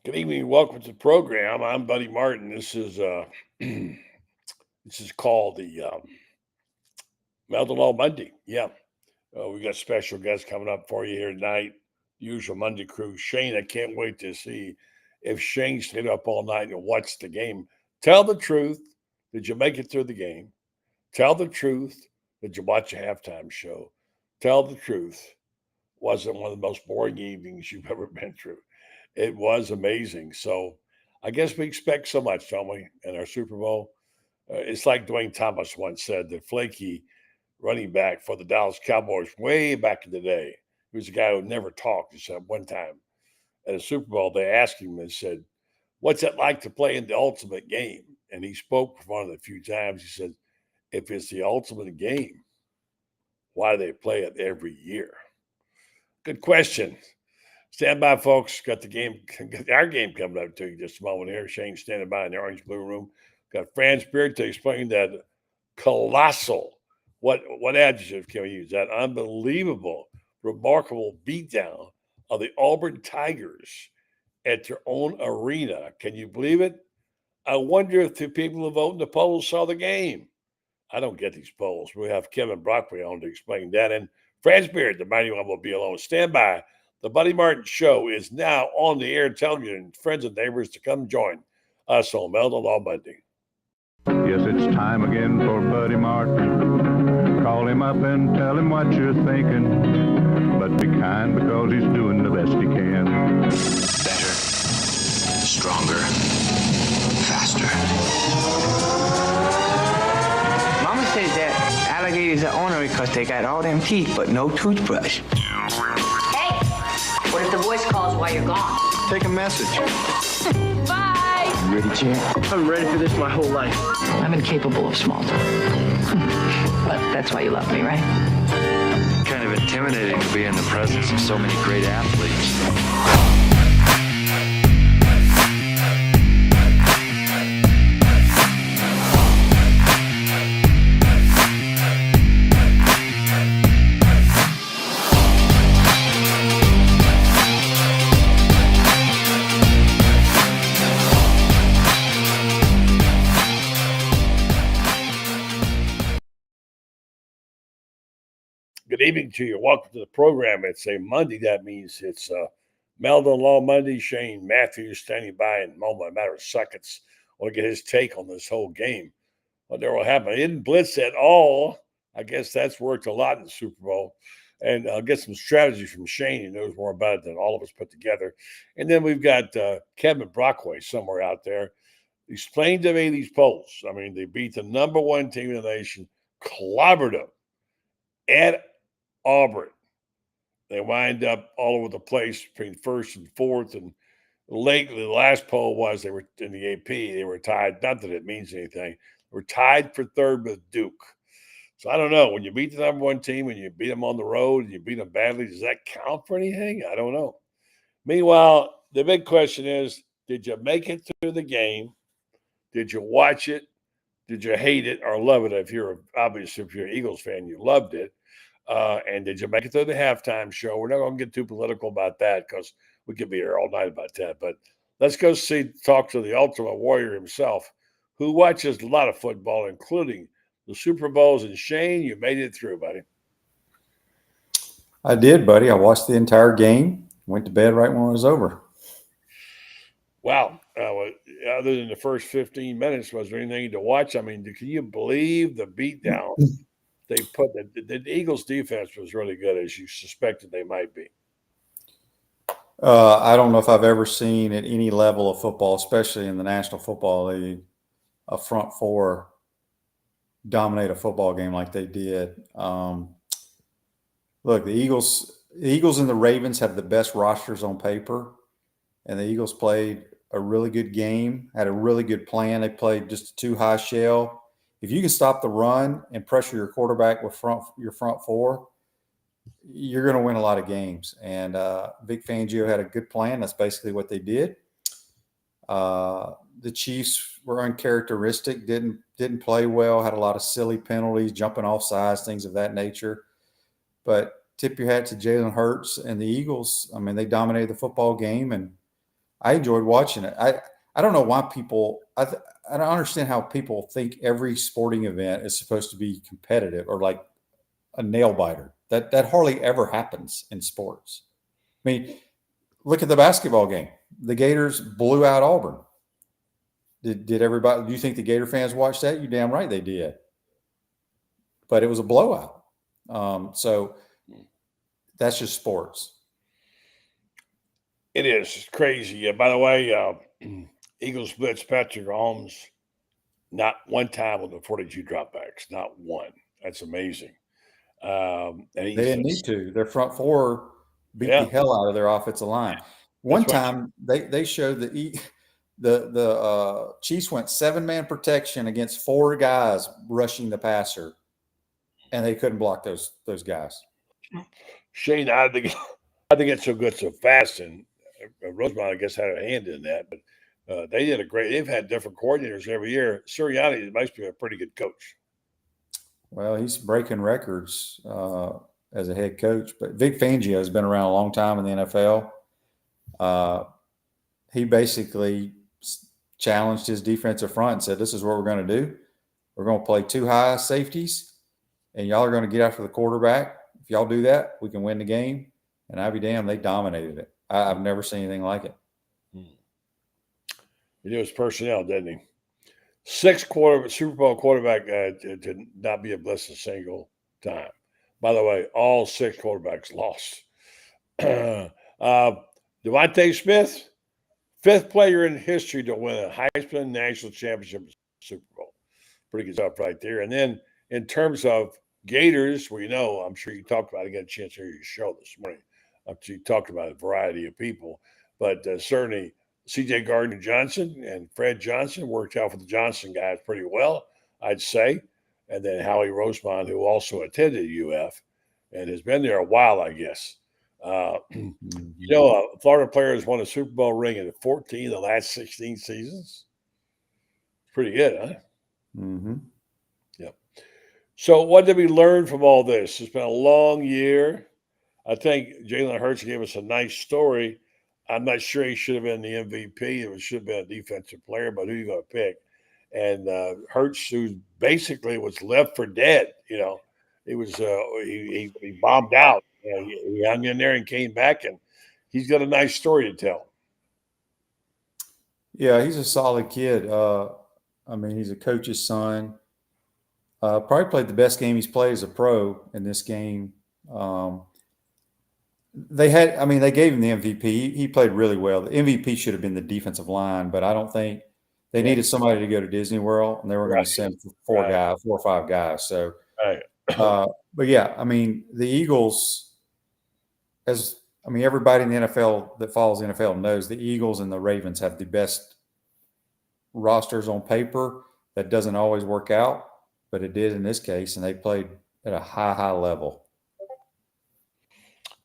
Good evening. Welcome to the program. I'm Buddy Martin. This is this is called the Melton All Monday. Yeah, we got special guests coming up for you here tonight. Usual Monday crew. Shane, I can't wait to see if Shane stayed up all night and watched the game. Tell the truth. Did you make it through the game? Tell the truth. Did you watch a halftime show? Tell the truth. Was it one of the most boring evenings you've ever been through? It was amazing. So I guess we expect so much, don't we, in our Super Bowl? It's like Dwayne Thomas once said, the flaky running back for the Dallas Cowboys way back in the day. He was a guy who never talked, except one time at a Super Bowl. They asked him and said, "What's it like to play in the ultimate game?" And he spoke for one of the few times. He said, "If it's the ultimate game, why do they play it every year?" Good question. Stand by, folks. Got our game coming up to you just a moment here. Shane standing by in the orange blue room. Got Franz Beard to explain that colossal, what adjective can we use? That unbelievable, remarkable beatdown of the Auburn Tigers at their own arena. Can you believe it? I wonder if the people who vote in the polls saw the game. I don't get these polls. We have Kevin Brockway on to explain that. And Franz Beard, the mighty one, will be alone. Stand by. The Buddy Martin Show is now on the air, telling you friends and neighbors to come join us on Melton All Monday. Yes, it's time again for Buddy Martin. Call him up and tell him what you're thinking. But be kind because he's doing the best he can. Better, stronger, faster. Mama says that alligators are ornery because they got all them teeth but no toothbrush. What if the voice calls while you're gone? Take a message. Bye! You ready, champ? I'm ready for this my whole life. I'm incapable of small talk. But that's why you love me, right? Kind of intimidating to be in the presence of so many great athletes. Good evening to you. Welcome to the program. It's a Monday. That means it's Melton Law Monday. Shane Matthews standing by in a matter of seconds. I want to get his take on this whole game. What there will happen. He didn't blitz at all. I guess that's worked a lot in the Super Bowl. And I'll get some strategy from Shane. He knows more about it than all of us put together. And then we've got Kevin Brockway somewhere out there. Explain to me these polls. I mean, they beat the number one team in the nation, clobbered them at Auburn. They wind up all over the place between first and fourth. And lately, the last poll was they were in the AP. They were tied. Not that it means anything. They were tied for third with Duke. So I don't know. When you beat the number one team and you beat them on the road and you beat them badly, does that count for anything? I don't know. Meanwhile, the big question is, did you make it through the game? Did you watch it? Did you hate it or love it? If you're an Eagles fan, you loved it. And did you make it through the halftime show? We're not going to get too political about that because we could be here all night about that. But let's go talk to the Ultimate Warrior himself, who watches a lot of football, including the Super Bowls. And Shane, you made it through, buddy. I did, buddy. I watched the entire game. Went to bed right when it was over. Wow. Other than the first 15 minutes, was there anything to watch? I mean, can you believe the beatdown? They put the Eagles defense was really good, as you suspected they might be. I don't know if I've ever seen at any level of football, especially in the National Football League, a front four dominate a football game like they did. Look, the Eagles and the Ravens have the best rosters on paper, and the Eagles played a really good game, had a really good plan. They played just a too high shell. If you can stop the run and pressure your quarterback with your front four, you're going to win a lot of games. And Vic Fangio had a good plan. That's basically what they did. The Chiefs were uncharacteristic, didn't play well, had a lot of silly penalties, jumping off sides, things of that nature. But tip your hat to Jalen Hurts and the Eagles. I mean, they dominated the football game, and I enjoyed watching it. I don't know why people. I don't understand how people think every sporting event is supposed to be competitive or like a nail biter. That hardly ever happens in sports. I mean, look at the basketball game. The Gators blew out Auburn. Did everybody? Do you think the Gator fans watched that? You damn right they did. But it was a blowout. So that's just sports. It is. It's crazy. Yeah, by the way, Eagles blitz Patrick Mahomes not one time with the 42 dropbacks. Not one. That's amazing. And They didn't need to. Their front four beat the Yeah. hell out of their offensive line. One time they showed the Chiefs went 7-man protection against 4 guys rushing the passer, and they couldn't block those guys. Shane, I think it's so good so fast, and Rosemont, I guess, had a hand in that. But they did a great. They've had different coordinators every year. Sirianni must be a pretty good coach. Well, he's breaking records as a head coach, but Vic Fangio has been around a long time in the NFL. He basically challenged his defensive front and said, "This is what we're going to do. We're going to play 2 high safeties, and y'all are going to get after the quarterback. If y'all do that, we can win the game." And I'll be damned, they dominated it. I've never seen anything like it. He knew his personnel, didn't he? 6 Super Bowl quarterback to not be a bliss a single time. By the way, all 6 quarterbacks lost. Devontae Smith, 5th player in history to win a Heisman National Championship Super Bowl. Pretty good stuff right there. And then in terms of Gators, well, I'm sure you talked about it. I got a chance to hear your show this morning. I'm sure you talked about a variety of people, but certainly C.J. Gardner-Johnson and Fred Johnson worked out for the Johnson guys pretty well, I'd say. And then Howie Rosemont, who also attended UF and has been there a while, I guess. A Florida player has won a Super Bowl ring in 14 of the last 16 seasons. Pretty good, huh? Mm-hmm. Yep. So what did we learn from all this? It's been a long year. I think Jalen Hurts gave us a nice story. I'm not sure he should have been the MVP. It should have been a defensive player, but who are you going to pick? And Hurts, who basically was left for dead, he was he bombed out. He hung in there and came back, and he's got a nice story to tell. Yeah, he's a solid kid. He's a coach's son. Probably played the best game he's played as a pro in this game. They gave him the MVP. He played really well. The MVP should have been the defensive line, but I don't think they needed somebody to go to Disney World, and they were going to send 4 or 5 guys. So, but yeah, the Eagles, everybody in the NFL that follows the NFL knows the Eagles and the Ravens have the best rosters on paper. That doesn't always work out, but it did in this case, and they played at a high level.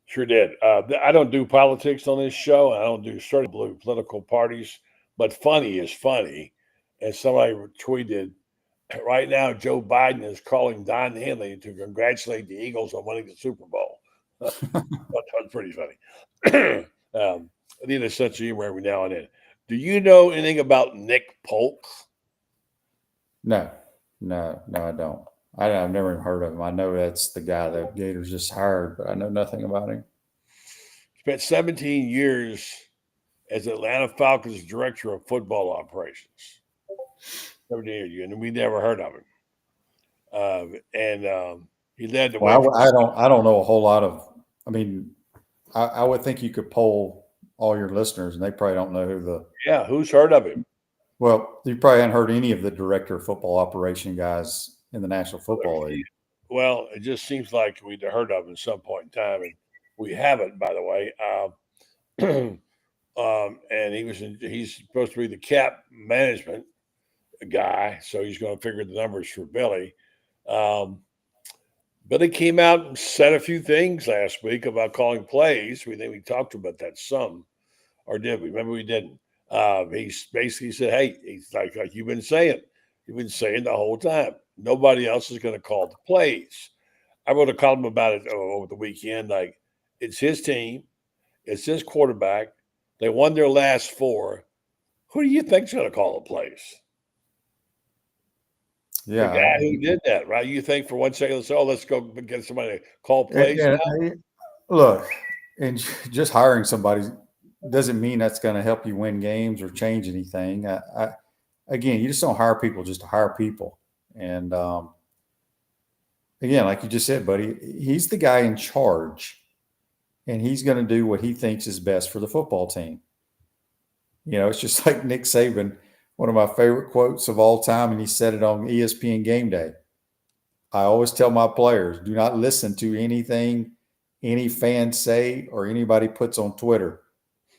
Sure did. I don't do politics on this show. I don't do certain blue political parties, but funny is funny. And somebody tweeted, right now, Joe Biden is calling Don Henley to congratulate the Eagles on winning the Super Bowl. That's pretty funny. I need a sense of humor every now and then. Do you know anything about Nick Polk? No, I don't. I've never even heard of him. I know that's the guy that Gators just hired, but I know nothing about him. Spent 17 years as Atlanta Falcons director of football operations. 17 years, and we never heard of him. He led the way. I don't know a whole lot of. I would think you could poll all your listeners, and they probably don't know who the. Yeah, who's heard of him? Well, you probably haven't heard any of the director of football operation guys in the National Football League. Well, it just seems like we'd heard of him at some point in time, and we haven't, by the way. And he's supposed to be the cap management guy, so he's going to figure the numbers for Billy. Billy came out and said a few things last week about calling plays. We think we talked about that some, or did we? Maybe we didn't. He basically said, "Hey, he's like you've been saying the whole time. Nobody else is going to call the plays." I wrote a column about it over the weekend. Like, it's his team, it's his quarterback. They won their last 4. Who do you think's going to call the plays? The guy who did that, right? You think for 1 second, let's go get somebody to call plays. Look, and just hiring somebody doesn't mean that's going to help you win games or change anything. Again, you just don't hire people just to hire people. And again, like you just said, buddy, he's the guy in charge, and he's going to do what he thinks is best for the football team. You know, it's just like Nick Saban, one of my favorite quotes of all time, and he said it on ESPN Game Day. I always tell my players, do not listen to anything any fans say or anybody puts on Twitter,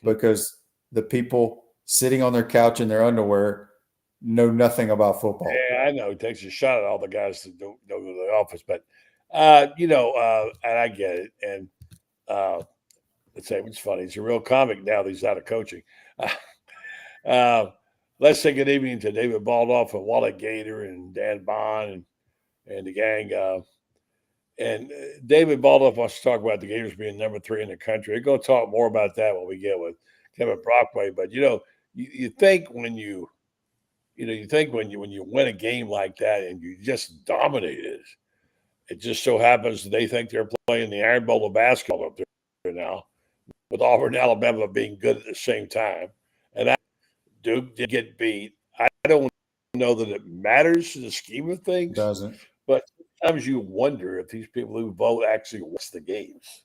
because the people sitting on their couch in their underwear know nothing about football. Yeah, I know. It takes a shot at all the guys that don't go to the office, but and I get it. And let's say it's funny. He's a real comic now that he's out of coaching. Let's say good evening to David Baldoff and Florida Gator and Dan Bond and the gang. And David Baldoff wants to talk about the Gators being number 3 in the country. We're going to talk more about that when we get with Kevin Brockway. But you think when you win a game like that and you just dominate it just so happens that they think they're playing the Iron Bowl of basketball up there now, with Auburn and Alabama being good at the same time. And Duke did get beat. I don't know that it matters in the scheme of things. It doesn't. But sometimes you wonder if these people who vote actually watch the games.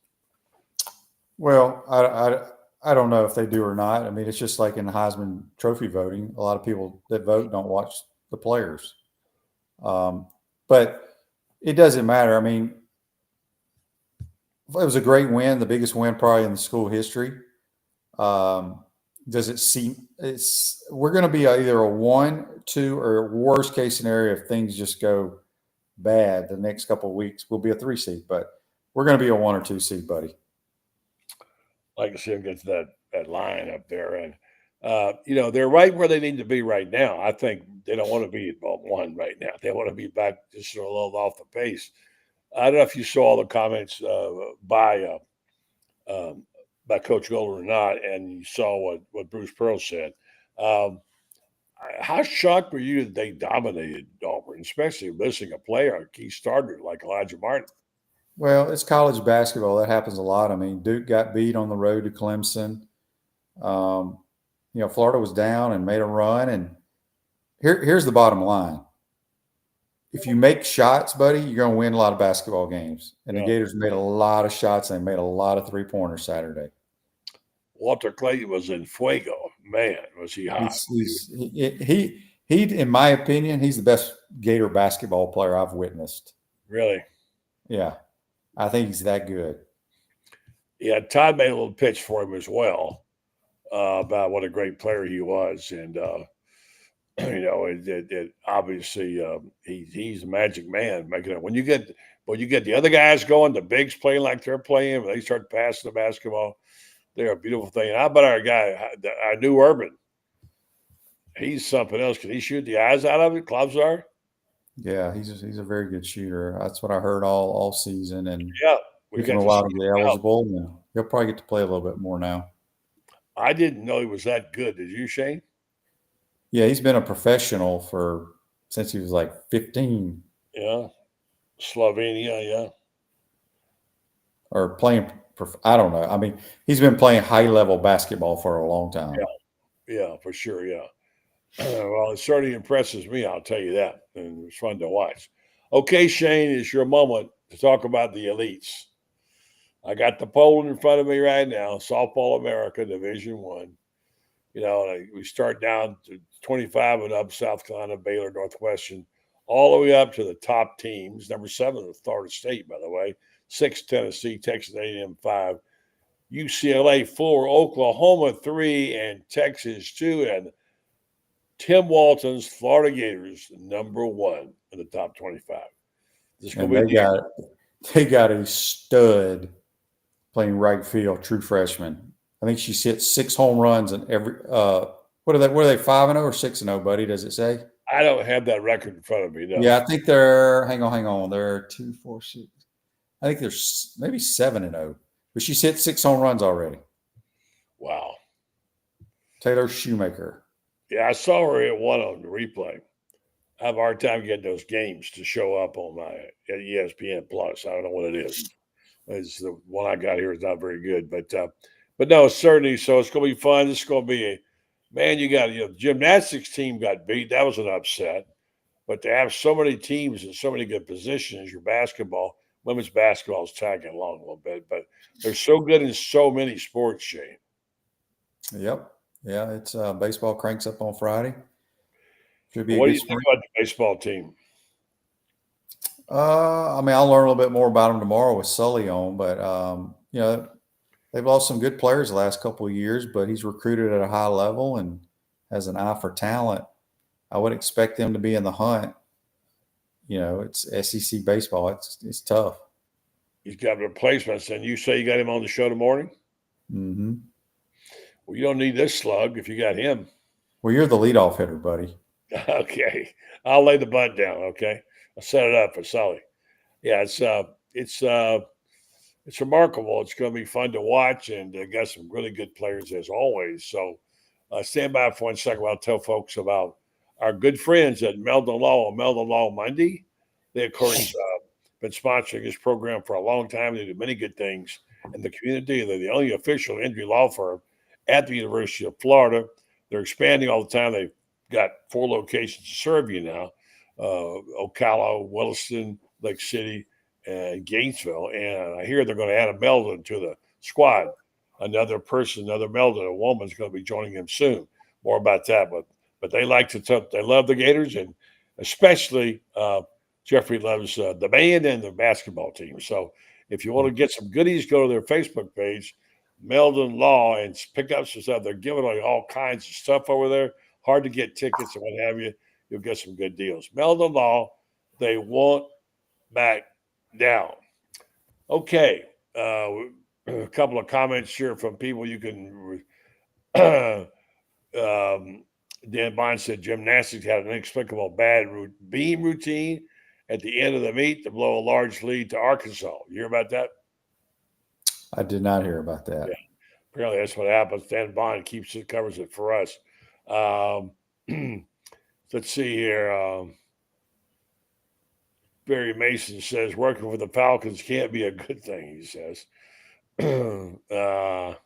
Well, I don't know if they do or not. I mean, it's just like in the Heisman Trophy voting. A lot of people that vote don't watch the players. But it doesn't matter. I mean, it was a great win, the biggest win probably in the school history. Does it seem we're going to be either a 1, 2, or worst case scenario if things just go bad the next couple of weeks, we'll be a 3 seed, but we're going to be a 1 or 2 seed, buddy. Like I said, gets that line up there, and they're right where they need to be right now. I think they don't want to be at 1 right now. They want to be back just a little off the pace. I don't know if you saw all the comments by Coach Golden or not, and you saw what Bruce Pearl said. How shocked were you that they dominated Auburn, especially missing a player, a key starter like Elijah Martin? Well, it's college basketball. That happens a lot. I mean, Duke got beat on the road to Clemson. Florida was down and made a run. And here's the bottom line. If you make shots, buddy, you're going to win a lot of basketball games. And the Gators made a lot of shots. And they made a lot of three-pointers Saturday. Walter Clayton was in fuego. Man, was he hot. He, in my opinion, he's the best Gator basketball player I've witnessed. Really? Yeah. I think he's that good. Yeah, Todd made a little pitch for him as well about what a great player he was. And, it obviously he's a magic man making it. When you get the other guys going, the bigs playing like they're playing, when they start passing the basketball, they're a beautiful thing. And how about our guy, our new Urban? He's something else. Can he shoot the eyes out of it, Klopsar? Yeah, he's a very good shooter. That's what I heard all season. And we got a while to get eligible. And he'll probably get to play a little bit more now. I didn't know he was that good. Did you, Shane? Yeah, he's been a professional since he was like 15. Yeah, Slovenia, yeah. Or playing, I don't know. I mean, he's been playing high-level basketball for a long time. Yeah, for sure, yeah. Well, it certainly impresses me, I'll tell you that. And it's fun to watch. Okay, Shane, it's your moment to talk about the elites. I got the poll in front of me right now, Softball America, Division I. We start down to 25 and up, South Carolina, Baylor, Northwestern, all the way up to the top teams. Number 7 is Florida State, by the way. 6, Tennessee, Texas A&M 5, UCLA 4, Oklahoma 3, and Texas 2. And Tim Walton's Florida Gators, number 1 in the top 25. They got a stud playing right field, true freshman. I think she's hit 6 home runs in every what are they 5-0 or 6-0, buddy? Does it say? I don't have that record in front of me. No. Yeah, I think they're hang on. They're 2, 4, 6. I think they're maybe 7-0. But she's hit 6 home runs already. Wow. Taylor Shoemaker. Yeah, I saw her at one on the replay. I have a hard time getting those games to show up on my at ESPN Plus. I don't know what it is. It's the one I got here is not very good, but no, certainly. So it's going to be fun. It's going to be the gymnastics team got beat. That was an upset. But to have so many teams in so many good positions, your women's basketball is tagging along a little bit, but they're so good in so many sports, Shane. Yep. Yeah, it's baseball cranks up on Friday. Should be What a do good you think spring. about the baseball team? I mean, I'll learn a little bit more about them tomorrow with Sully on, but they've lost some good players the last couple of years, but he's recruited at a high level and has an eye for talent. I would expect them to be in the hunt. It's SEC baseball. It's tough. He's got replacements, and you say you got him on the show tomorrow? Mm-hmm. Well, you don't need this slug if you got him. Well, you're the leadoff hitter, buddy. Okay. I'll lay the butt down, okay? I'll set it up for Sully. Yeah, it's remarkable. It's going to be fun to watch, and got some really good players as always. So stand by for 1 second while I'll tell folks about our good friends at Meldon Law on Meldon Law Monday. They, of course, been sponsoring this program for a long time. They do many good things in the community. They're the only official injury law firm at the University of Florida. They're expanding all the time. They've got 4 locations to serve you now: Ocala, Williston, Lake City, and Gainesville. And I hear they're going to add a Meldon to the squad. Another Meldon, a woman, is going to be joining them soon. More about that, but they they love the Gators, and especially Jeffrey loves the band and the basketball team. So if you want to get some goodies, go to their Facebook page, Meldon Law, and pick up some stuff. They're giving away all kinds of stuff over there. Hard to get tickets and what have you. You'll get some good deals. Meldon Law, they won't back down. Okay. A couple of comments here from people you can Dan Bond said gymnastics had an inexplicable bad beam routine at the end of the meet to blow a large lead to Arkansas. You hear about that? I did not hear about that. Yeah. Apparently that's what happens. Dan Bond covers it for us. Let's see here. Barry Mason says working for the Falcons can't be a good thing, he says. Let's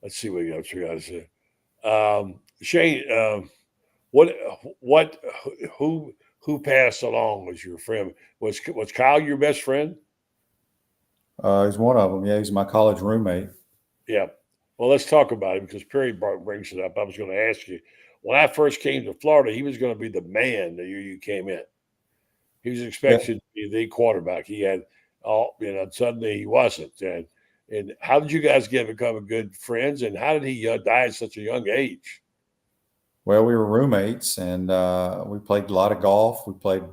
see what else we got to say. Shane, who passed along was your friend? Was Kyle your best friend? He's one of them. Yeah, he's my college roommate. Yeah. Well, let's talk about him because Perry brings it up. I was going to ask you, when I first came to Florida, he was going to be the man the year you came in. He was expected to be the quarterback. He had suddenly he wasn't. And how did you guys become good friends? And how did he die at such a young age? Well, we were roommates, and we played a lot of golf. We played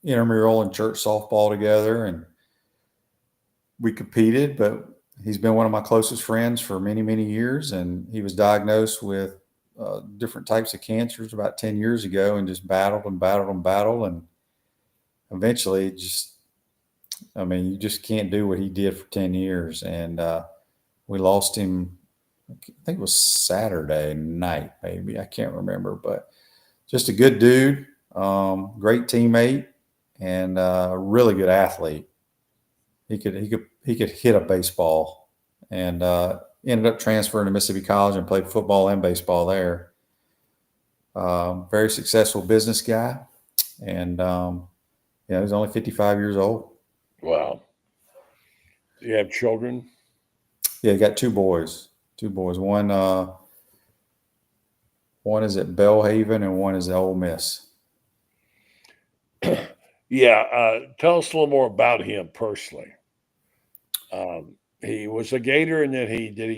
intramural and church softball together, and we competed. But he's been one of my closest friends for many, many years, and he was diagnosed with different types of cancers about 10 years ago and just battled. And eventually you just can't do what he did for 10 years. And we lost him, I think it was Saturday night, maybe. I can't remember, but just a good dude, great teammate, and a really good athlete. He could hit a baseball, and ended up transferring to Mississippi College and played football and baseball there. Very successful business guy, and he's only 55 years old. Wow. Do you have children? Yeah, he got 2 boys. 2 boys. One is at Belhaven and one is at Ole Miss. Yeah. Tell us a little more about him personally. He was a Gator, and then did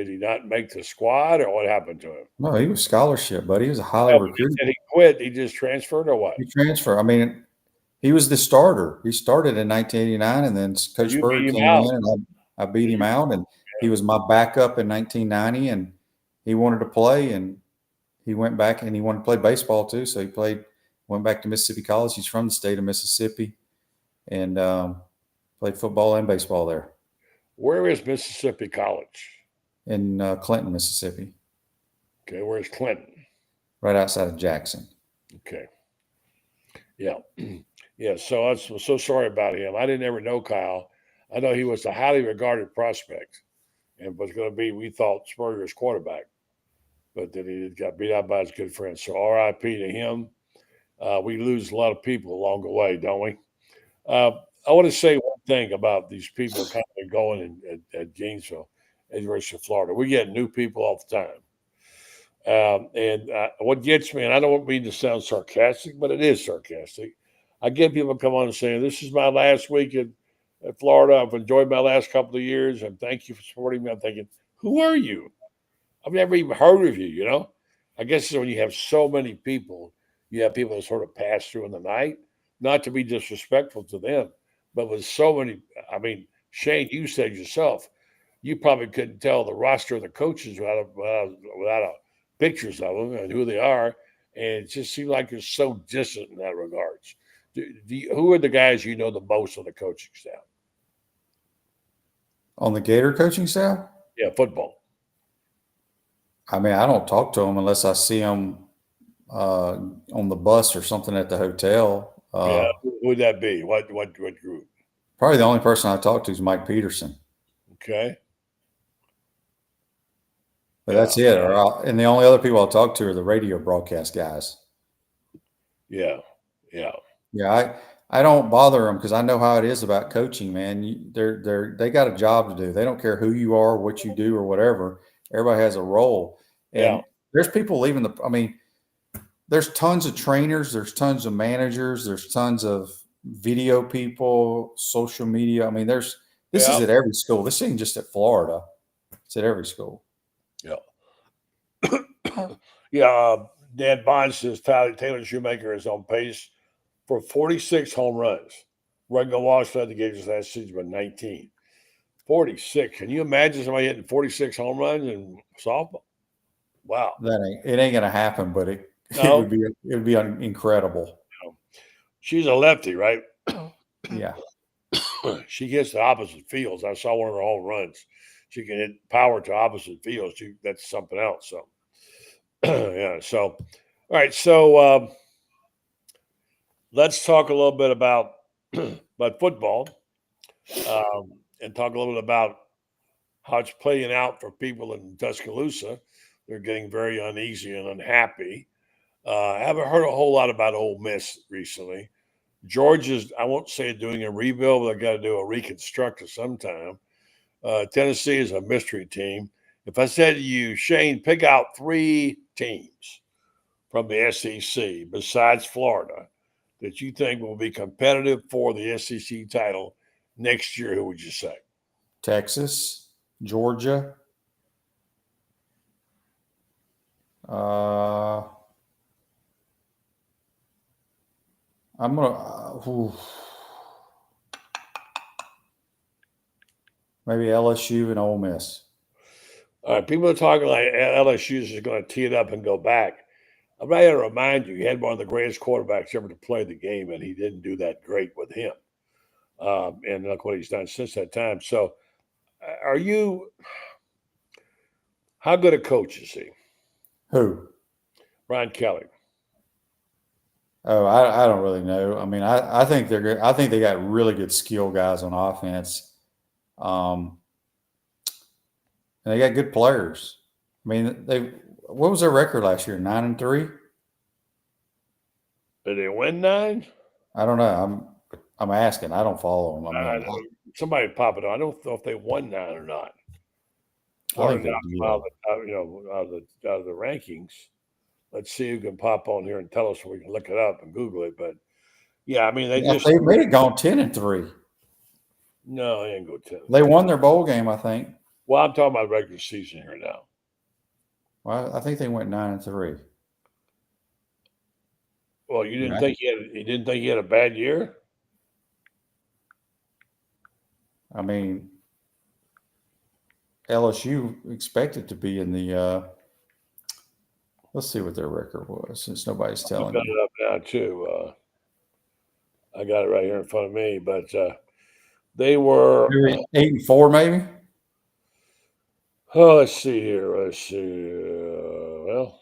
he not make the squad, or what happened to him? No, he was scholarship, but he was a highly recruited. Did he quit? He just transferred, or what? He transferred. I mean, he was the starter. He started in 1989, and then Coach Bird came in, and I beat him out, and he was my backup in 1990, and he wanted to play, and he went back, and he wanted to play baseball too, so he went back to Mississippi College. He's from the state of Mississippi, and played football and baseball there. Where is Mississippi College? in Clinton, Mississippi, Okay, where's Clinton? right outside of Jackson. Okay. Yeah. Yeah. So I'm so sorry about him. I didn't ever know Kyle. I know he was a highly regarded prospect and was going to be, we thought, Spurrier's quarterback. But then he got beat out by his good friend. So RIP to him. We lose a lot of people along the way, don't we? I want to say one thing about these people kind of going at Gainesville, at University of Florida. We get new people all the time. And what gets me, and I don't mean to sound sarcastic, but it is sarcastic. I get people come on and saying, "This is my last week at Florida. I've enjoyed my last couple of years, and thank you for supporting me." I'm thinking, who are you? I've never even heard of you, you know? I guess when you have so many people, you have people that sort of pass through in the night, not to be disrespectful to them, but with so many, I mean, Shane, you said yourself, you probably couldn't tell the roster of the coaches without pictures of them and who they are. And it just seems like it's so distant in that regards. Who are the guys you know the most on the coaching staff? On the Gator coaching staff? Yeah, football. I mean, I don't talk to them unless I see them on the bus or something at the hotel. Yeah, who would that be? What group? Probably the only person I talk to is Mike Peterson. Okay. But that's it. And the only other people I'll talk to are the radio broadcast guys. Yeah. Yeah, I don't bother them because I know how it is about coaching, man. They got a job to do. They don't care who you are, what you do, or whatever. Everybody has a role. And there's people leaving there's tons of trainers, there's tons of managers, there's tons of video people, social media. I mean, this is at every school. This isn't just at Florida. It's at every school. Yeah. Dan Bond says Taylor Shoemaker is on pace for 46 home runs. Regular Walsh led the Gators last season by 19. 46. Can you imagine somebody hitting 46 home runs in softball? Wow. It ain't gonna happen, but it would be incredible. She's a lefty, right? Yeah. She hits the opposite fields. I saw one of her home runs. She can hit power to opposite fields. That's something else. So, yeah. So, all right. So, let's talk a little bit about football, and talk a little bit about how it's playing out for people in Tuscaloosa. They're getting very uneasy and unhappy. I haven't heard a whole lot about Ole Miss recently. Georgia's, I won't say doing a rebuild, but they've got to do a reconstruct of some time. Tennessee is a mystery team. If I said to you, Shane, pick out 3 teams from the SEC besides Florida that you think will be competitive for the SEC title next year, who would you say? Texas, Georgia. I'm gonna maybe LSU and Ole Miss. All right, people are talking like LSU is going to tee it up and go back. I'm not going to remind you, he had one of the greatest quarterbacks ever to play the game, and he didn't do that great with him. And look what he's done since that time. So, how good a coach is he? Who? Brian Kelly. Oh, I don't really know. I mean, I think they're good. I think they got really good skill guys on offense. And they got good players. I mean, what was their record last year? 9-3? Did they win 9? I don't know. I'm asking. I don't follow them. I mean, somebody pop it on. I don't know if they won 9 or not. I think out of the rankings. Let's see who can pop on here and tell us so we can look it up and Google it. But yeah, I mean, they may have gone 10-3. No, they didn't go 10. They won their bowl game, I think. Well, I'm talking about regular season here now. Well, I think they went 9-3. Well, you didn't think he had a bad year? I mean, LSU expected to be in the let's see what their record was, since nobody's telling me. I've got it up now too. I got it right here in front of me, but they were 8-4, maybe. Oh, let's see here. Let's see. Well,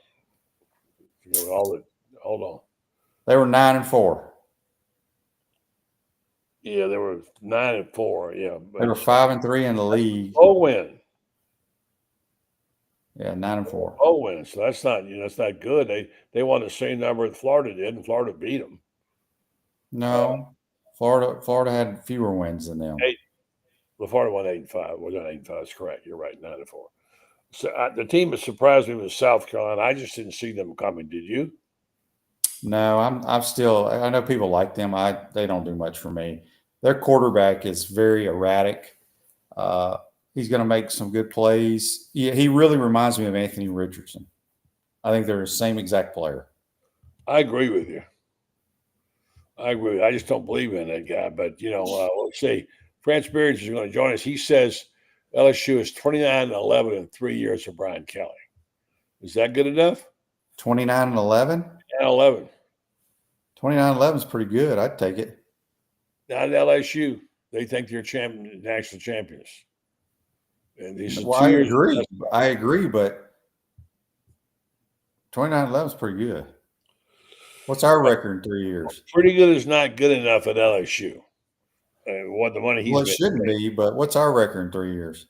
hold on. They were 9-4. Yeah, they were 9-4. Yeah, They were 5-3 in the league. Oh, win. Yeah, 9-4. Oh, win. So that's not good. They won the same number that Florida did, and Florida beat them. No, Florida had fewer wins than them. Florida won 8-5. Well, not 8-5. That's correct. You're right. 9-4. So the team that surprised me was South Carolina. I just didn't see them coming. Did you? No, I'm still. I know people like them. They don't do much for me. Their quarterback is very erratic. He's going to make some good plays. He really reminds me of Anthony Richardson. I think they're the same exact player. I agree with you. I just don't believe in that guy. But let's see. Franz Beard is going to join us. He says LSU is 29-11 in 3 years for Brian Kelly. Is that good enough? 29-11. 11. 29-11 is pretty good. I'd take it. Not LSU. They think they're national champions. And these Well, I agree, but 29-11 is pretty good. What's our record in 3 years? Pretty good is not good enough at LSU. What the money he's Well, it shouldn't be, but what's our record in 3 years?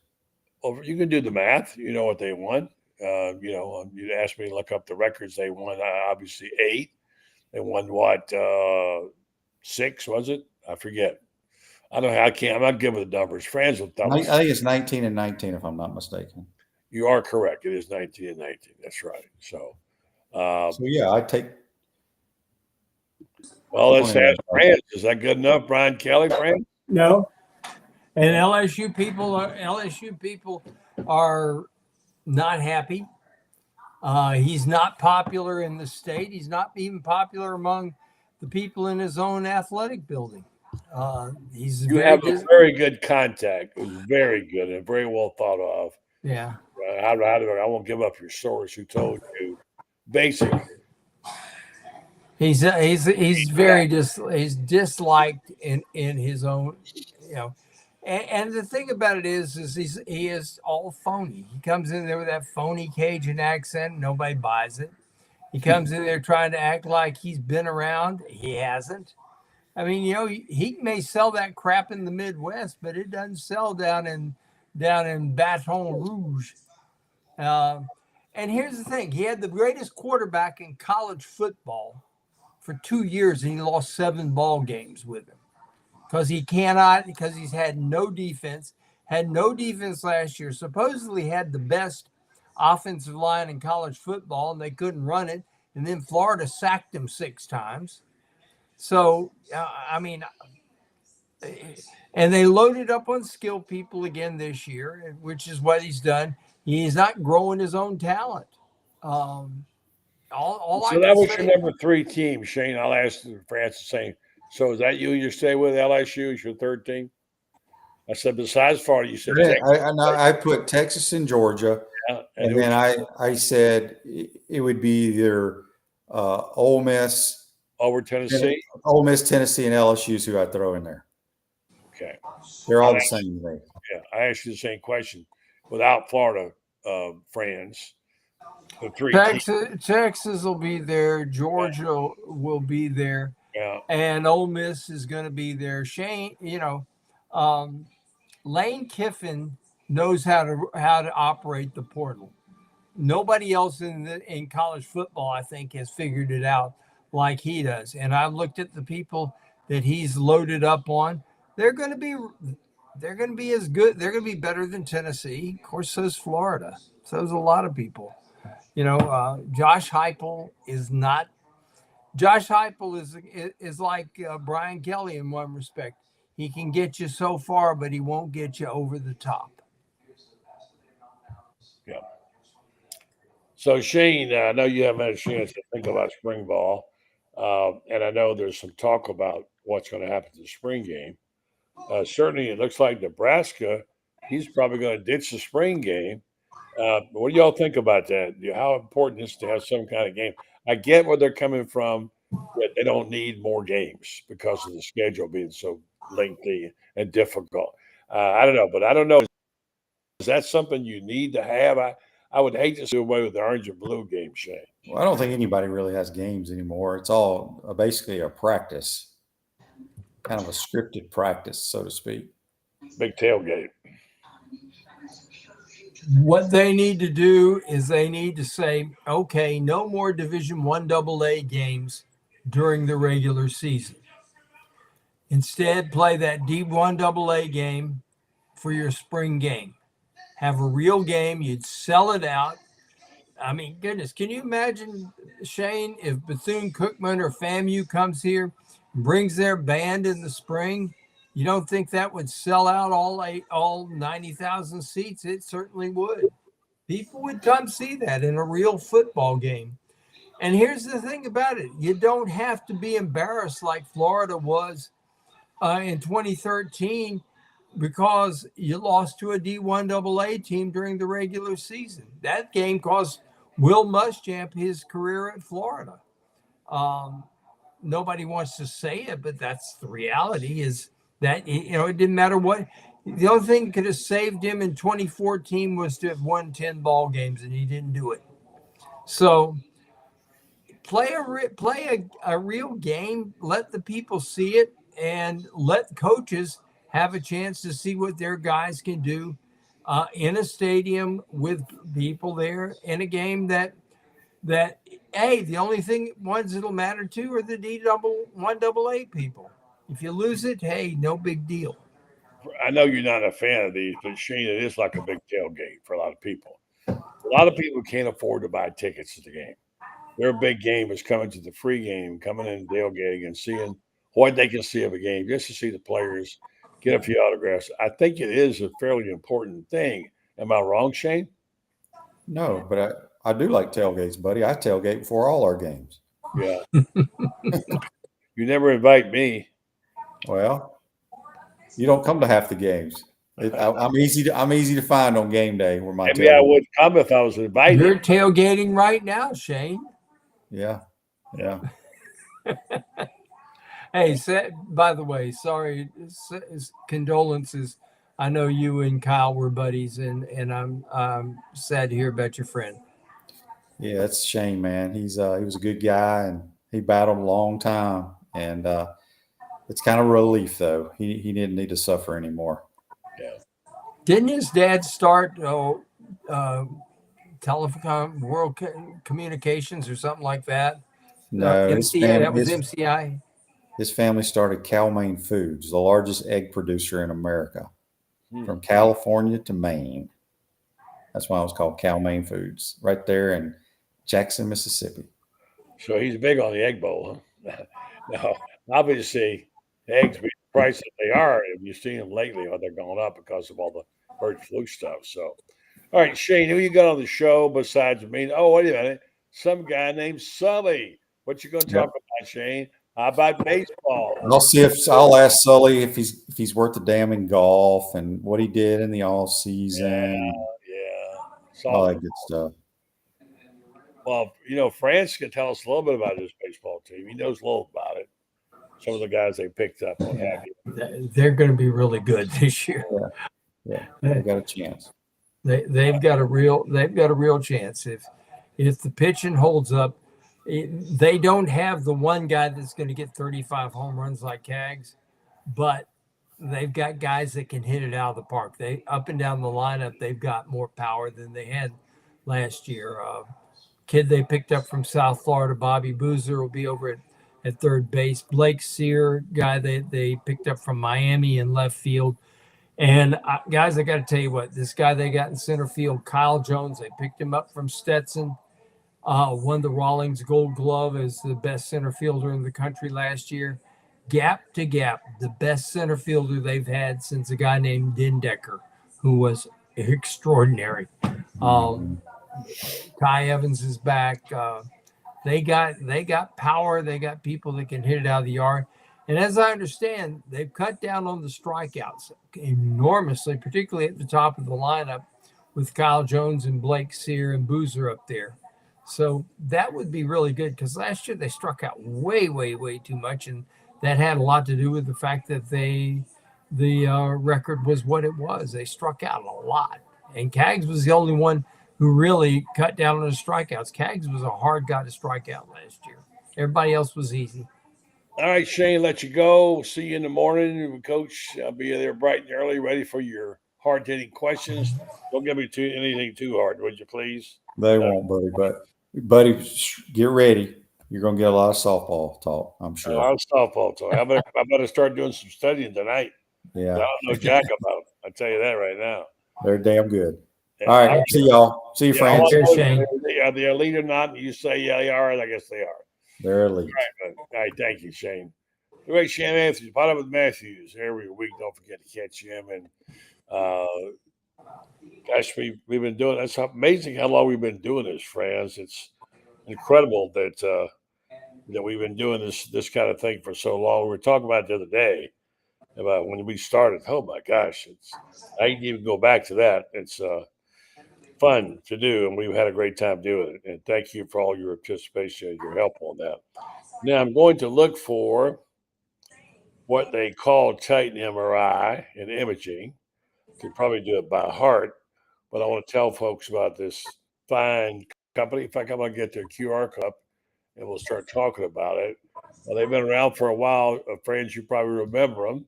Well, you can do the math. You know what they won. You'd ask me to look up the records. They won obviously 8. They won what 6 was it? I forget. I don't know. I'm not good with the numbers. Franz will tell me. I think it's 19-19 if I'm not mistaken. You are correct. It is 19-19. That's right. So yeah, I take. Well, let's ask Franz. Is that good enough, Brian Kelly? Franz? No. And LSU people are not happy. He's not popular in the state. He's not even popular among the people in his own athletic building. You have a very good contact. It was very good and very well thought of. Yeah. I won't give up your source who told you. Basically. He's very he's disliked in his own, And the thing about it is he is all phony. He comes in there with that phony Cajun accent. Nobody buys it. He comes in there trying to act like he's been around. He hasn't. I mean, he may sell that crap in the Midwest, but it doesn't sell down in Baton Rouge. And here's the thing: he had the greatest quarterback in college football for 2 years, and he lost 7 ball games with him. Because he's had no defense last year, supposedly had the best offensive line in college football, and they couldn't run it. And then Florida sacked him 6 times. So, and they loaded up on skilled people again this year, which is what he's done. He's not growing his own talent. So that was your number 3 team, Shane. I'll ask Franz the same. So is that you stay with LSU as your 3rd team? I said besides Florida, you said Texas. I put Texas and Georgia, and then I said it would be either Ole Miss, over Tennessee, Tennessee, and LSU's who I'd throw in there. Okay, they're all the same to me. Yeah, I asked you the same question. Without Florida, Franz, the 3 Texas will be there. Georgia will be there. Yeah. And Ole Miss is going to be there. Shane, Lane Kiffin knows how to operate the portal. Nobody else in college football, I think, has figured it out like he does. And I looked at the people that he's loaded up on. They're going to be as good. They're going to be better than Tennessee. Of course, so's Florida. So's a lot of people. Josh Heupel is not. Josh Heupel is like Brian Kelly in one respect. He can get you so far, but he won't get you over the top. Yeah. So, Shane, I know you haven't had a chance to think about spring ball, and I know there's some talk about what's going to happen to the spring game. Certainly, it looks like Nebraska, he's probably going to ditch the spring game. What do y'all think about that? How important is it to have some kind of game? I get where they're coming from, that they don't need more games because of the schedule being so lengthy and difficult. I don't know, but I don't know. Is that something you need to have? I would hate to see away with the orange and blue game, Shane. Well, I don't think anybody really has games anymore. It's all basically a practice, kind of a scripted practice, so to speak. Big tailgate. What they need to do is they need to say, okay, no more Division I AA games during the regular season. Instead, play that D1 AA game for your spring game. Have a real game. You'd sell it out. I mean, goodness, can you imagine, Shane, if Bethune-Cookman or FAMU comes here and brings their band in the spring? You don't think that would sell out all 90,000 seats? It certainly would. People would come see that in a real football game. And here's the thing about it. You don't have to be embarrassed like Florida was in 2013 because you lost to a D1 AA team during the regular season. That game cost Will Muschamp his career at Florida. Nobody wants to say it, but that's the reality is that, it didn't matter what. The only thing that could have saved him in 2014 was to have won 10 ball games, and he didn't do it. So play a real game, let the people see it, and let coaches have a chance to see what their guys can do in a stadium with people there in a game that hey, the only ones that'll matter to are the D1 AA people. If you lose it, hey, no big deal. I know you're not a fan of these, but Shane, it is like a big tailgate for a lot of people. A lot of people can't afford to buy tickets to the game. Their big game is coming to the free game, coming in tailgating and seeing what they can see of a game, just to see the players, get a few autographs. I think it is a fairly important thing. Am I wrong, Shane? No, but I do like tailgates, buddy. I tailgate before all our games. Yeah. You never invite me. Well, you don't come to half the games. I'm easy to find on game day. Where my maybe I would come if I was invited. You're tailgating right now, Shane. Yeah. Hey, by the way, sorry, condolences. I know you and Kyle were buddies, and I'm sad to hear about your friend. Yeah, it's a shame, man. He was a good guy, and he battled a long time, and it's kind of a relief, though. He didn't need to suffer anymore. Yeah. Didn't his dad start Telecom World Communications or something like that? No, MCI. That was MCI. His family started Cal-Maine Foods, the largest egg producer in America, from California to Maine. That's why it was called Cal-Maine Foods, right there in Jackson, Mississippi. So he's big on the egg bowl, huh? No, obviously, eggs being the price that they are. Have you seen them lately? Or they're going up because of all the bird flu stuff. So, all right, Shane, who you got on the show besides me? Oh, wait a minute. Some guy named Sully. What you going to talk about, Shane? How about baseball? I'll ask Sully if he's worth the damn in golf and what he did in the off season. Yeah. All that good stuff. Well, Franz can tell us a little bit about his baseball team. He knows a little about it. Some of the guys they picked up. What have you. They're going to be really good this year. Yeah, they got a chance. They've got a real chance if the pitching holds up. They don't have the one guy that's going to get 35 home runs like Cags, but they've got guys that can hit it out of the park. They up and down the lineup, they've got more power than they had last year. Kid they picked up from South Florida, Bobby Boozer, will be over at third base. Blake Sear, guy they picked up from Miami in left field. And guys, I got to tell you what, this guy they got in center field, Kyle Jones, they picked him up from Stetson. Won the Rawlings Gold Glove as the best center fielder in the country last year. Gap to gap, the best center fielder they've had since a guy named Dendecker, who was extraordinary. Ty Evans is back. They got power. They got people that can hit it out of the yard. And as I understand, they've cut down on the strikeouts enormously, particularly at the top of the lineup with Kyle Jones and Blake Sear and Boozer up there. So that would be really good because last year they struck out way, way, way too much. And that had a lot to do with the fact that the record was what it was. They struck out a lot. And Kaggs was the only one who really cut down on his strikeouts. Kaggs was a hard guy to strike out last year. Everybody else was easy. All right, Shane, let you go. See you in the morning, Coach. I'll be there bright and early, ready for your hard-hitting questions. Don't give me anything too hard, would you please? They won't, buddy. But buddy, get ready. You're gonna get a lot of softball talk, I'm sure. A lot of softball talk. I better start doing some studying tonight. Yeah, I don't know jack about it. I'll tell you that right now. they're damn good. Yeah. All right, see y'all. See you, Yeah, Franz. Take care, Shane. Are they elite or not? You say yeah, they are. I guess they are. They're elite. All right, thank you, Shane. The great Shane Matthews, bottom with Matthews every week. Don't forget to catch him. And gosh, we've been doing. That's amazing how long we've been doing this, Franz. It's incredible that we've been doing this kind of thing for so long. We were talking about it the other day about when we started. Oh my gosh, I can even go back to that. It's fun to do, and we've had a great time doing it. And thank you for all your participation and your help on that. Now I'm going to look for what they call Titan MRI and imaging. Could probably do it by heart, but I want to tell folks about this fine company. In fact, I'm going to get their QR code and we'll start talking about it. Well, they've been around for a while. Friends, you probably remember them.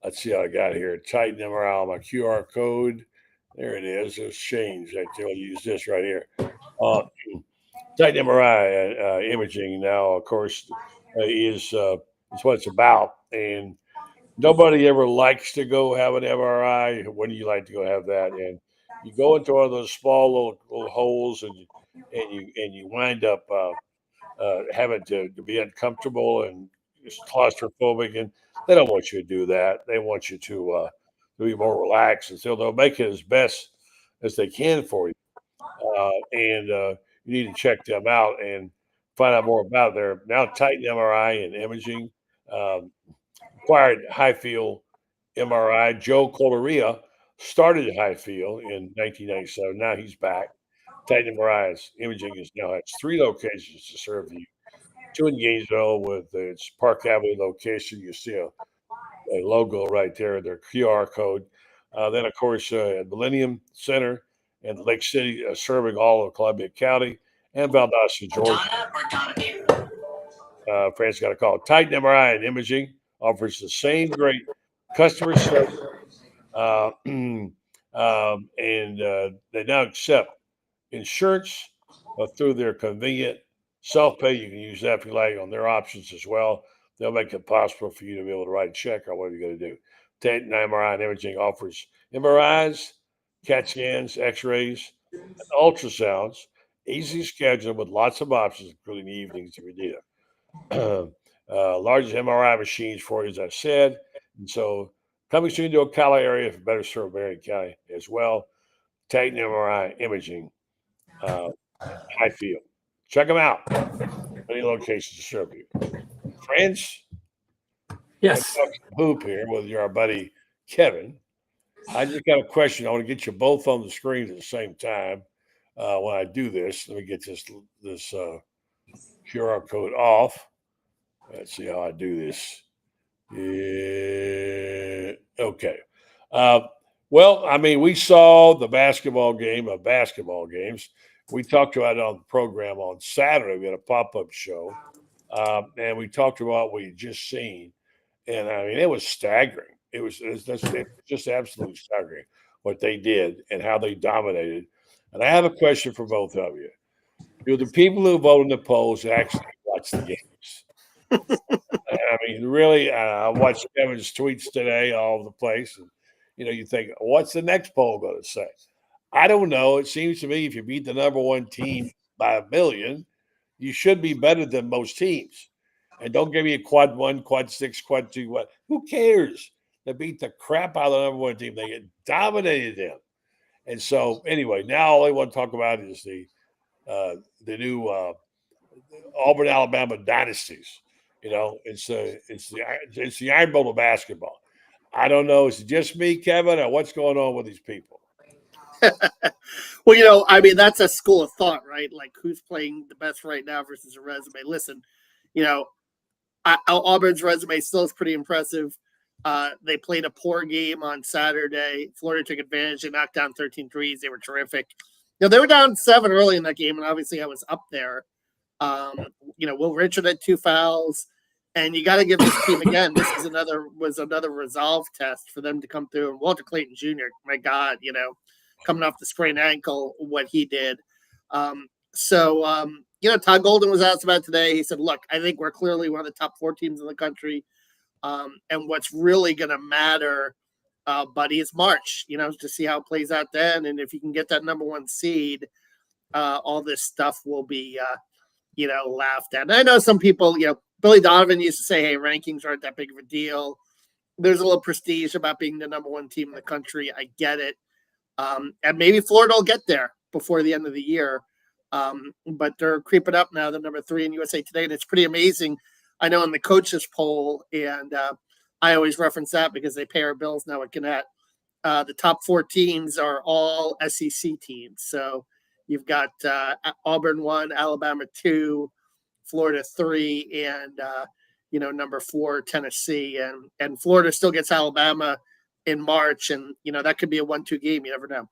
Let's see how I got here. Titan MRI, my QR code. There it is. It's changed. I'll use this right here. Titan MRI imaging now, of course, is what it's about. And nobody ever likes to go have an MRI. When do you like to go have that? And you go into one of those small little holes, and you wind up having to be uncomfortable and just claustrophobic. And they don't want you to do that. They want you to be more relaxed, and so they'll make it as best as they can for you. And you need to check them out and find out more about their now Titan MRI and imaging. Acquired Highfield MRI. Joe Coloria started at Highfield in 1997. Now he's back. Titan MRI's imaging now has 3 locations to serve you. 2 in Gainesville with its Park Avenue location. You see a logo right there, their QR code. Then, of course, at Millennium Center and Lake City, serving all of Columbia County and Valdosta, Georgia. Francis got a call. Titan MRI and imaging offers the same great customer service, and they now accept insurance through their convenient self-pay. You can use that if you like on their options as well. They'll make it possible for you to be able to write a check or whatever you're going to do. Titan MRI and imaging offers MRIs, CAT scans, X-rays, and ultrasounds. Easy scheduling with lots of options, including the evenings if you need it. Largest MRI machines for you, as I said. And so coming soon to Ocala area for better serve Marion County as well. Titan MRI imaging, Highfield. Check them out. Many locations to serve you. Friends? Yes. Hoop here with your buddy Kevin. I just got a question. I want to get you both on the screen at the same time when I do this. Let me get this QR code off. Let's see how I do this. Yeah. Okay. Well, I mean, we saw the basketball game of basketball games. We talked about it on the program on Saturday. We had a pop-up show, and we talked about what we had just seen. And, I mean, it was staggering. It was just absolutely staggering what they did and how they dominated. And I have a question for both of you. Do the people who vote in the polls actually watch the games? I mean, really, I watched Kevin's tweets today all over the place. And, you think, what's the next poll going to say? I don't know. It seems to me if you beat the number one team by 1 million, you should be better than most teams. And don't give me a quad 1, quad 6, quad 2. What? Who cares? They beat the crap out of the number one team. They dominated them. And so, anyway, now all I want to talk about is the new Auburn, Alabama dynasties. It's the Iron Bowl of basketball. I don't know. Is it just me, Kevin, or what's going on with these people? Well, I mean, that's a school of thought, right? Like who's playing the best right now versus a resume. Listen, Auburn's resume still is pretty impressive. They played a poor game on Saturday. Florida took advantage. They knocked down 13 threes. They were terrific. They were down 7 early in that game, and obviously I was up there. Will Richard had 2 fouls, and you got to give this team again. This is another resolve test for them to come through. And Walter Clayton Jr., my God, coming off the sprained ankle, what he did. Todd Golden was asked about today. He said, "Look, I think we're clearly one of the top 4 teams in the country, and what's really going to matter." Buddy, is March, to see how it plays out then. And if you can get that number 1 seed, all this stuff will be, laughed at. And I know some people, Billy Donovan used to say, hey, rankings aren't that big of a deal. There's a little prestige about being the number 1 team in the country. I get it. And maybe Florida will get there before the end of the year. But they're creeping up now. They're number 3 in USA Today. And it's pretty amazing. I know in the coaches poll, and I always reference that because they pay our bills now at Gannett. The top 4 teams are all SEC teams. So you've got Auburn 1, Alabama 2, Florida 3, and number 4 Tennessee. And Florida still gets Alabama in March, and that could be a 1-2 game. You never know.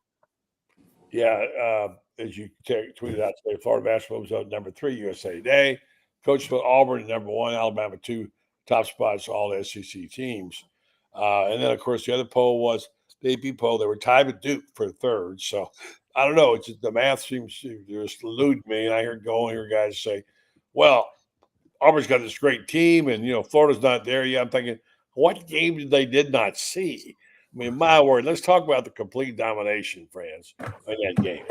Yeah, as you tweeted out today, Florida basketball was out number 3 USA Today. Coach put Auburn number 1, Alabama 2. Top spots, all the SEC teams. And then, of course, the other poll was the AP poll. They were tied with Duke for 3rd. So, I don't know. It's just, the math seems to just elude me. And I hear guys say, well, Auburn's got this great team, and, Florida's not there yet. I'm thinking, what game did not see? I mean, my word, let's talk about the complete domination, Franz, in that game.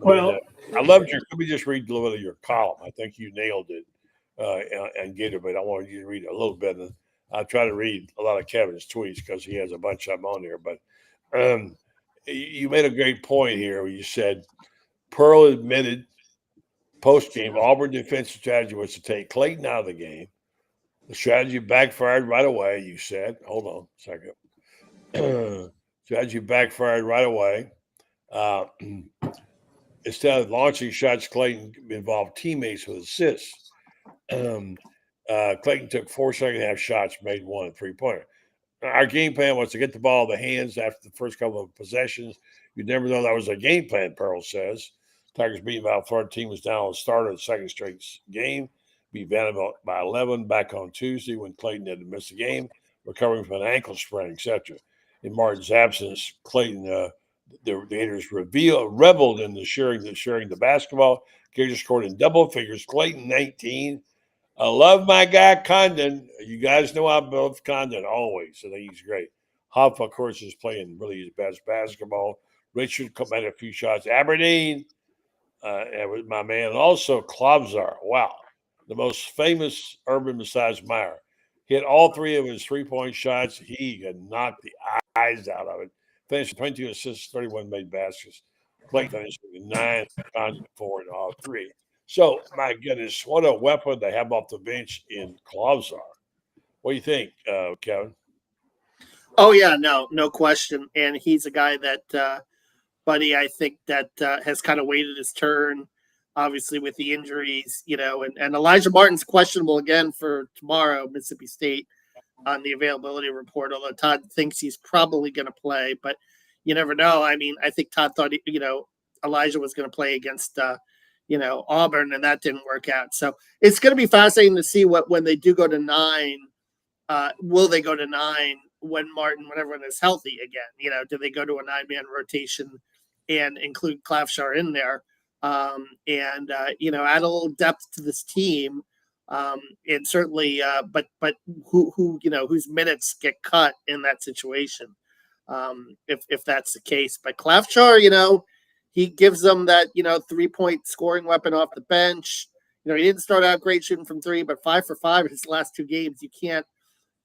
I loved let me just read a little bit of your column. I think you nailed it. And Gator, but I want you to read a little bit. And I'll try to read a lot of Kevin's tweets because he has a bunch of them on there. But you made a great point here where you said Pearl admitted post-game Auburn defensive strategy was to take Clayton out of the game. The strategy backfired right away, you said. Hold on a second. Strategy backfired right away. Instead of launching shots, Clayton involved teammates with assists. Clayton took 4 second-half shots, made 1 3-pointer. Our game plan was to get the ball in the hands after the first couple of possessions. You never know that was a game plan, Pearl says. Tigers beat Mount Florida. Team was down on the start of the second straight game. Beat Vanderbilt by 11 back on Tuesday when Clayton had to miss a game, recovering from an ankle sprain, etc. In Martin's absence, Clayton, the Gators reveled in the sharing the basketball. Gators scored in double figures. Clayton 19. I love my guy Condon. You guys know I love Condon always. I think he's great. Hoff, of course, is playing really his best basketball. Richard made a few shots. Aberdeen, and with my man. Also, Klobzar. Wow. The most famous Urban besides Meyer. Hit all 3 of his 3-point shots. He had knocked the eyes out of it. Finished 22 assists, 31 made baskets. Clayton finished with 9, Condon 4 in all 3. So, my goodness, what a weapon they have off the bench in Klobzar. What do you think, Kevin? Oh, yeah, no question. And he's a guy that, Buddy, I think that has kind of waited his turn, obviously, with the injuries, and Elijah Martin's questionable again for tomorrow, Mississippi State, on the availability report, although Todd thinks he's probably going to play. But you never know. I mean, I think Todd thought, Elijah was going to play against Auburn, and that didn't work out. So it's going to be fascinating to see when they do go to 9. Will they go to 9 when everyone is healthy again? Do they go to a 9-man rotation and include Klafshar in there? Add a little depth to this team. And certainly, but whose minutes get cut in that situation, if that's the case. But Klafshar, he gives them that 3-point scoring weapon off the bench. He didn't start out great shooting from 3, but 5 for 5 in his last 2 games. You can't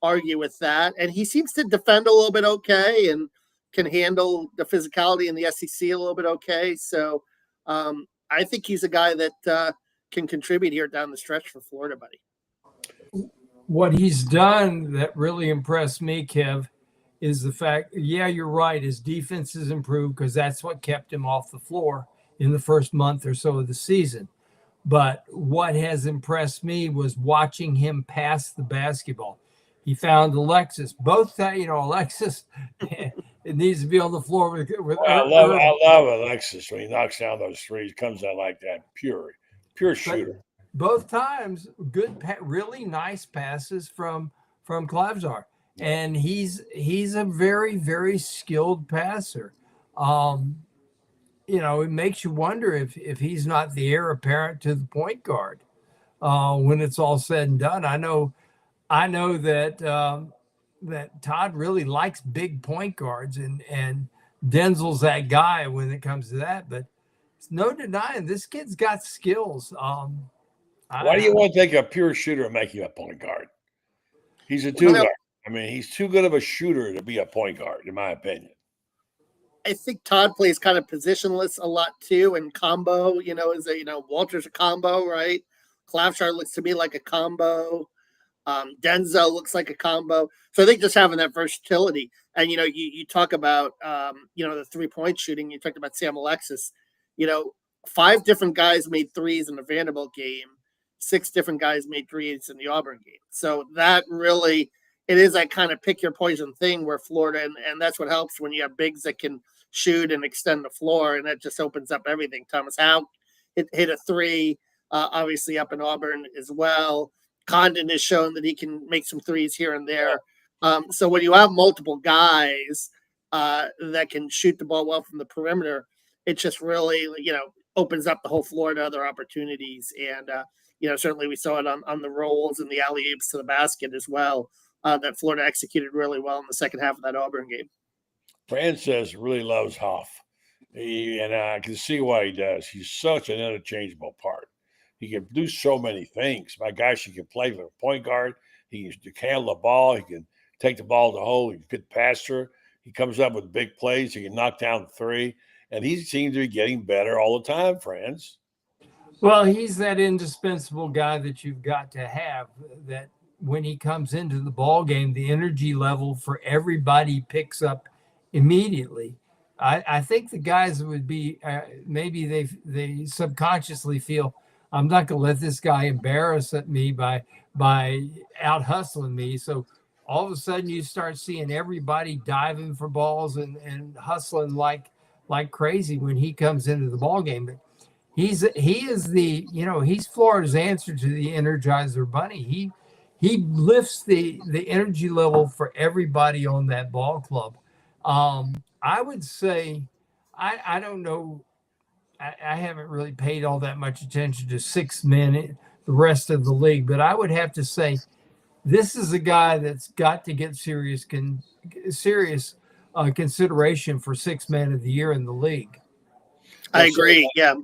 argue with that. And he seems to defend a little bit okay and can handle the physicality in the SEC a little bit okay. So I think he's a guy that can contribute here down the stretch for Florida, buddy. What he's done that really impressed me, Kev, is the fact, you're right, his defense has improved because that's what kept him off the floor in the first month or so of the season. But what has impressed me was watching him pass the basketball. he found Alexis. Both Alexis it needs to be on the floor with I love Alexis when he knocks down those threes. Comes out like that, pure shooter. Both times, good, really nice passes from Klavzar, and he's a very, very skilled passer. It makes you wonder if he's not the heir apparent to the point guard when it's all said and done. I know that that Todd really likes big point guards, and Denzel's that guy when it comes to that. But it's no denying this kid's got skills. Why do you want to take a pure shooter and make him a point guard? He's a two guard. I mean, he's too good of a shooter to be a point guard, in my opinion. I think Todd plays kind of positionless a lot too, and combo. Walter's a combo, right? Klavzar looks to me like a combo. Denzel looks like a combo. So I think just having that versatility, and you talk about the 3-point shooting. You talked about Sam Alexis. 5 different guys made threes in the Vanderbilt game. 6 different guys made threes in the Auburn game. So that really, it is that kind of pick your poison thing where Florida, and that's what helps when you have bigs that can shoot and extend the floor, and that just opens up everything. Thomas Howe hit a 3, obviously up in Auburn as well. Condon has shown that he can make some threes here and there. So when you have multiple guys that can shoot the ball well from the perimeter, it just really, opens up the whole floor to other opportunities. And, certainly we saw it on the rolls and the alley-oops to the basket as well, that Florida executed really well in the second half of that Auburn game. Francis really loves Huff. And I can see why he does. He's such an interchangeable part. He can do so many things. My gosh, he can play for a point guard. He can handle the ball. He can take the ball to the hole. He's a good passer. He comes up with big plays. He can knock down 3. And he seems to be getting better all the time, Franz. Well, he's that indispensable guy that you've got to have, that when he comes into the ball game, the energy level for everybody picks up immediately. I think the guys would be maybe they subconsciously feel, I'm not going to let this guy embarrass me by out hustling me. So all of a sudden you start seeing everybody diving for balls and hustling like crazy when he comes into the ball game. But he is he's Florida's answer to the Energizer Bunny. He lifts the energy level for everybody on that ball club. I would say, I don't know. I haven't really paid all that much attention to 6 men, the rest of the league, but I would have to say this is a guy that's got to get serious consideration for 6 man of the year in the league. I agree. Yeah.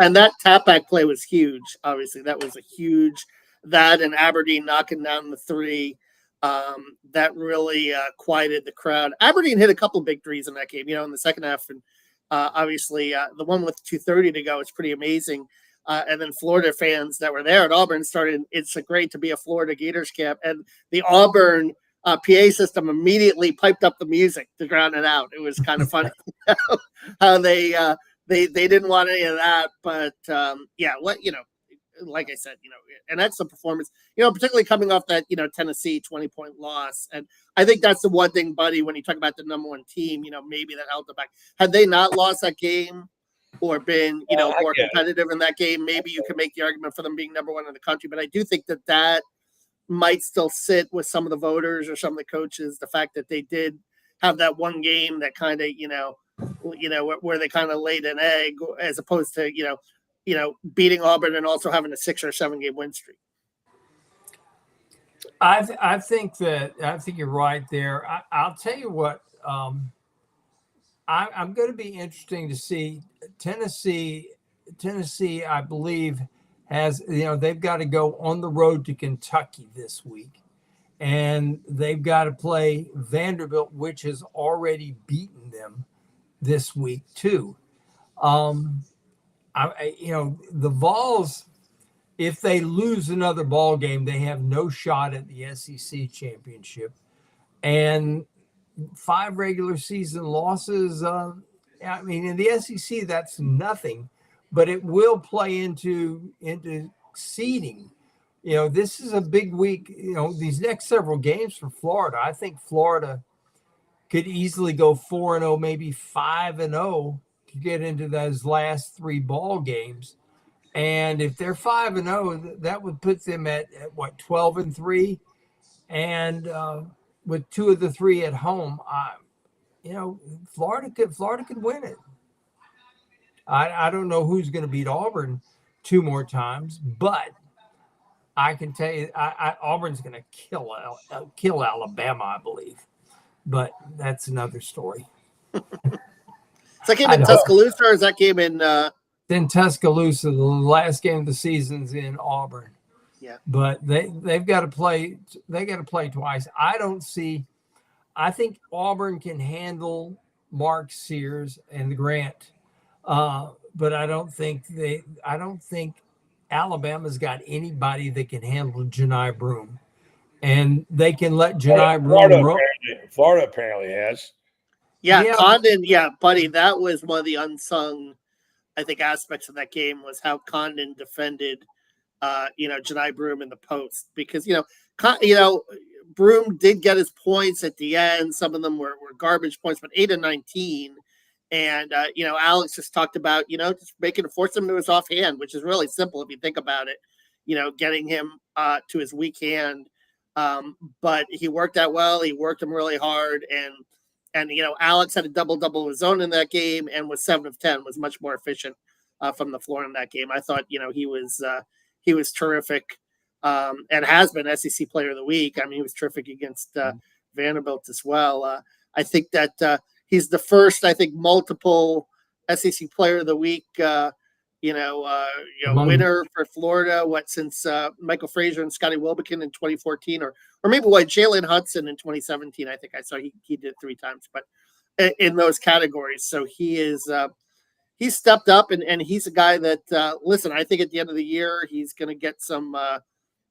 And that tap back play was huge. Obviously, that was a huge, that and Aberdeen knocking down the 3. That really quieted the crowd. Aberdeen hit a couple big threes in that game, in the second half. And obviously, the one with 2:30 to go is pretty amazing. And then Florida fans that were there at Auburn started, it's great to be a Florida Gators camp. And the Auburn PA system immediately piped up the music to drown it out. It was kind of funny how they didn't want any of that. But, like I said, and that's the performance, particularly coming off that, Tennessee 20-point loss. And I think that's the one thing, Buddy, when you talk about the number 1 team, maybe that held them back. Had they not lost that game or been, more competitive in that game, maybe you could make the argument for them being number 1 in the country. But I do think that might still sit with some of the voters or some of the coaches, the fact that they did have that one game that kind of, where they kind of laid an egg, as opposed to, beating Auburn and also having a 6 or 7 game win streak. I think you're right there. I'll tell you what, I'm going to be interesting to see Tennessee, I believe, has, they've got to go on the road to Kentucky this week, and they've got to play Vanderbilt, which has already beaten them this week too. The Vols, if they lose another ball game, they have no shot at the SEC championship. And 5 regular season losses, in the SEC, that's nothing, but it will play into seeding. this is a big week. These next several games for Florida. I think Florida could easily go 4-0, maybe 5-0 to get into those last 3 ball games. And if they're 5-0, that would put them at what, 12-3, and with 2 of the 3 at home, Florida could win it. I don't know who's going to beat Auburn 2 more times, but I can tell you, Auburn's going to kill Alabama, I believe. But that's another story. Is that game in Tuscaloosa, or is that game in? In Tuscaloosa, the last game of the season's in Auburn. Yeah. But they've got to play. They got to play twice. I think Auburn can handle Mark Sears and Grant, but I don't think Alabama's got anybody that can handle Janai Broome. And they can let Janai Broome. Florida apparently has. Yeah, Condon. Yeah, buddy, that was one of the unsung, I think, aspects of that game was how Condon defended, Janai Broome in the post, because Broome did get his points at the end. Some of them were garbage points, but 8 of 19. And Alex just talked about just force him to his offhand, which is really simple if you think about it. Getting him to his weak hand. But he worked that well. He worked him really hard, and Alex had a double of his own in that game, and was 7 of 10, was much more efficient from the floor in that game. I thought he was terrific, and has been SEC Player of the Week. I mean, he was terrific against Vanderbilt as well. I think that he's the first, multiple SEC Player of the Week winner for Florida, since Michael Frazier and Scotty Wilbekin in 2014, or maybe Jalen Hudson in 2017. I think I saw he did it 3 times, but in those categories. So he's stepped up, and he's a guy that, listen, I think at the end of the year, he's going to get some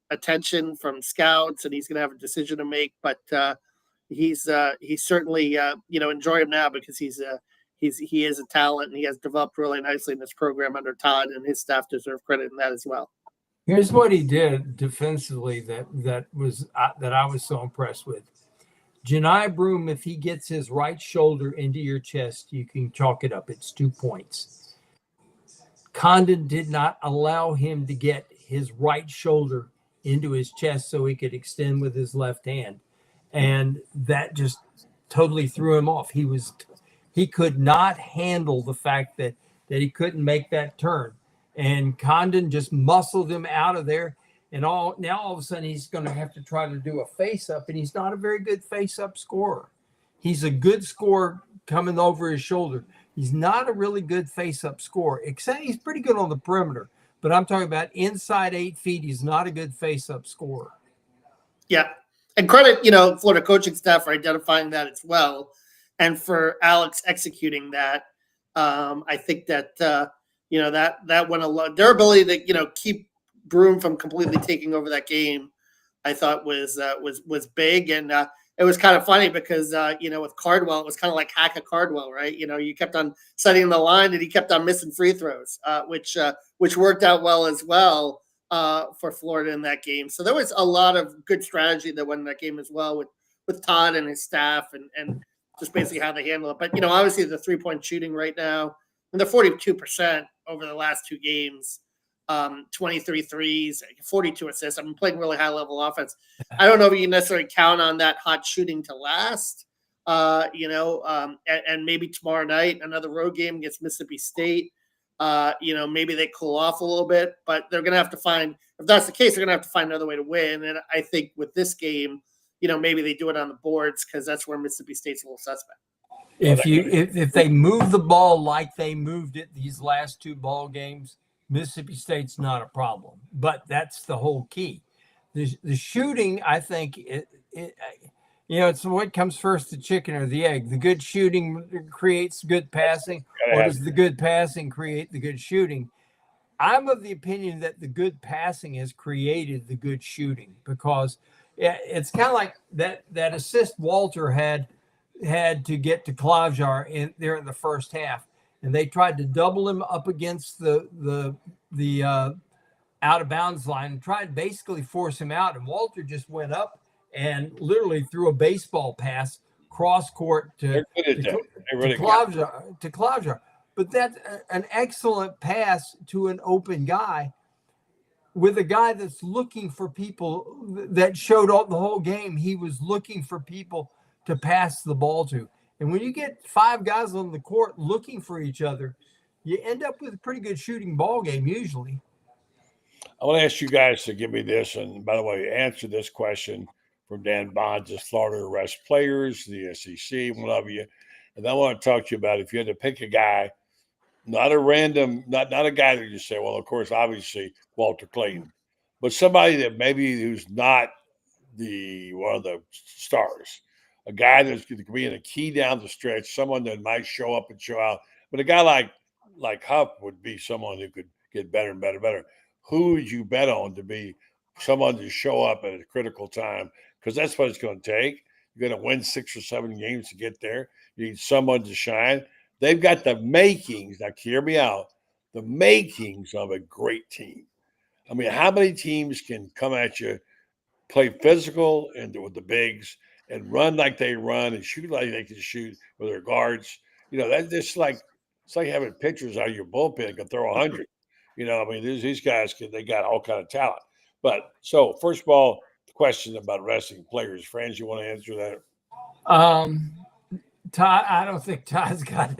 attention from scouts, and he's going to have a decision to make, but he's certainly, enjoy him now, because he is a talent, and he has developed really nicely in this program under Todd, and his staff deserve credit in that as well. Here's what he did defensively that I was so impressed with. Janai Broome, if he gets his right shoulder into your chest, you can chalk it up. It's 2 points. Condon did not allow him to get his right shoulder into his chest so he could extend with his left hand, and that just totally threw him off. He could not handle the fact that he couldn't make that turn. And Condon just muscled him out of there. And all of a sudden he's going to have to try to do a face-up, and he's not a very good face-up scorer. He's a good scorer coming over his shoulder. He's not a really good face-up scorer, except he's pretty good on the perimeter. But I'm talking about inside 8 feet, he's not a good face-up scorer. Yeah. And credit, Florida coaching staff for identifying that as well, and for Alex executing that. I think that that went a lot. Their ability to keep Broome from completely taking over that game, I thought was big, and it was kind of funny because with Cardwell, it was kind of like hack a Cardwell, right? You kept on setting the line, and he kept on missing free throws, which worked out well as well for Florida in that game. So there was a lot of good strategy that went in that game as well with Todd and his staff, and just basically how they handle it. But obviously the 3-point shooting right now, and they're 42% over the last 2 games. 23 threes, 42 assists. I'm playing really high level offense. I don't know if you can necessarily count on that hot shooting to last, and maybe tomorrow night, another road game against Mississippi State. Maybe they cool off a little bit, but they're going to have to find, if that's the case, they're going to have to find another way to win. And I think with this game, maybe they do it on the boards, because that's where Mississippi State's a little suspect. If they move the ball like they moved it these last 2 ball games, Mississippi State's not a problem, but that's the whole key. The shooting, I think, it's what comes first, the chicken or the egg. The good shooting creates good passing, or does the good passing create the good shooting? I'm of the opinion that the good passing has created the good shooting, because it's kind of like that assist Walter had to get to Klavjar in the first half. And they tried to double him up against the out of bounds line and tried to basically force him out. And Walter just went up and literally threw a baseball pass cross court to Klavjar. But that's an excellent pass to an open guy, with a guy that's looking for people, that showed up the whole game. He was looking for people to pass the ball to. And when you get 5 guys on the court looking for each other, you end up with a pretty good shooting ball game usually. I want to ask you guys to give me this. And by the way, answer this question from Dan Bonds. Does Florida arrest players, the SEC, one of you? And I want to talk to you about if you had to pick a guy, not a random, not a guy that you say, well, of course, obviously Walter Clayton, but somebody that maybe who's not one of the stars, a guy that's going to be in a key down the stretch, someone that might show up and show out. But a guy like Huff would be someone who could get better and better. Who would you bet on to be someone to show up at a critical time? Because that's what it's going to take. You're going to win 6 or 7 games to get there. You need someone to shine. They've got the makings, now hear me out, the makings of a great team. I mean, how many teams can come at you, play physical and with the bigs, and run like they run and shoot like they can shoot with their guards? You know, that's just like, it's like having pitchers out of your bullpen can throw 100. You know, I mean, these guys, they got all kind of talent. But so, first of all, the question about resting players. Franz, you want to answer that? Todd, I don't think Todd's got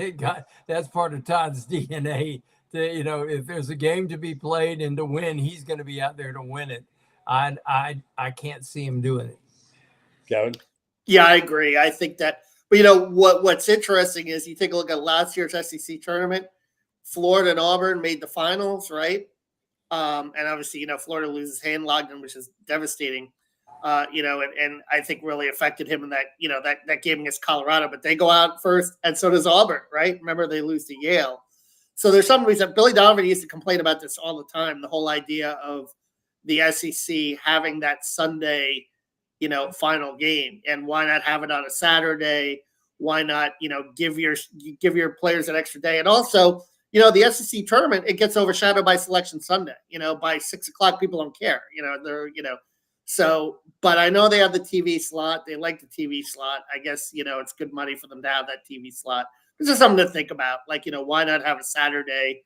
that's part of Todd's DNA. If there's a game to be played and to win, he's going to be out there to win it. I can't see him doing it. Kevin? Yeah, I agree. I think that, but what's interesting is you take a look at last year's SEC tournament. Florida and Auburn made the finals, right? And obviously, Florida loses Hand-Logden, which is devastating. And I think really affected him in that, that game against Colorado, but they go out first, and so does Auburn, right? Remember, they lose to Yale. So there's some reason Billy Donovan used to complain about this all the time, the whole idea of the SEC having that Sunday, final game, and why not have it on a Saturday? Why not, give your players an extra day? And also, the SEC tournament, it gets overshadowed by Selection Sunday, by 6 o'clock, people don't care, So, but I know they have the TV slot. They like the TV slot. I guess, it's good money for them to have that TV slot. It's just something to think about. Like, why not have a Saturday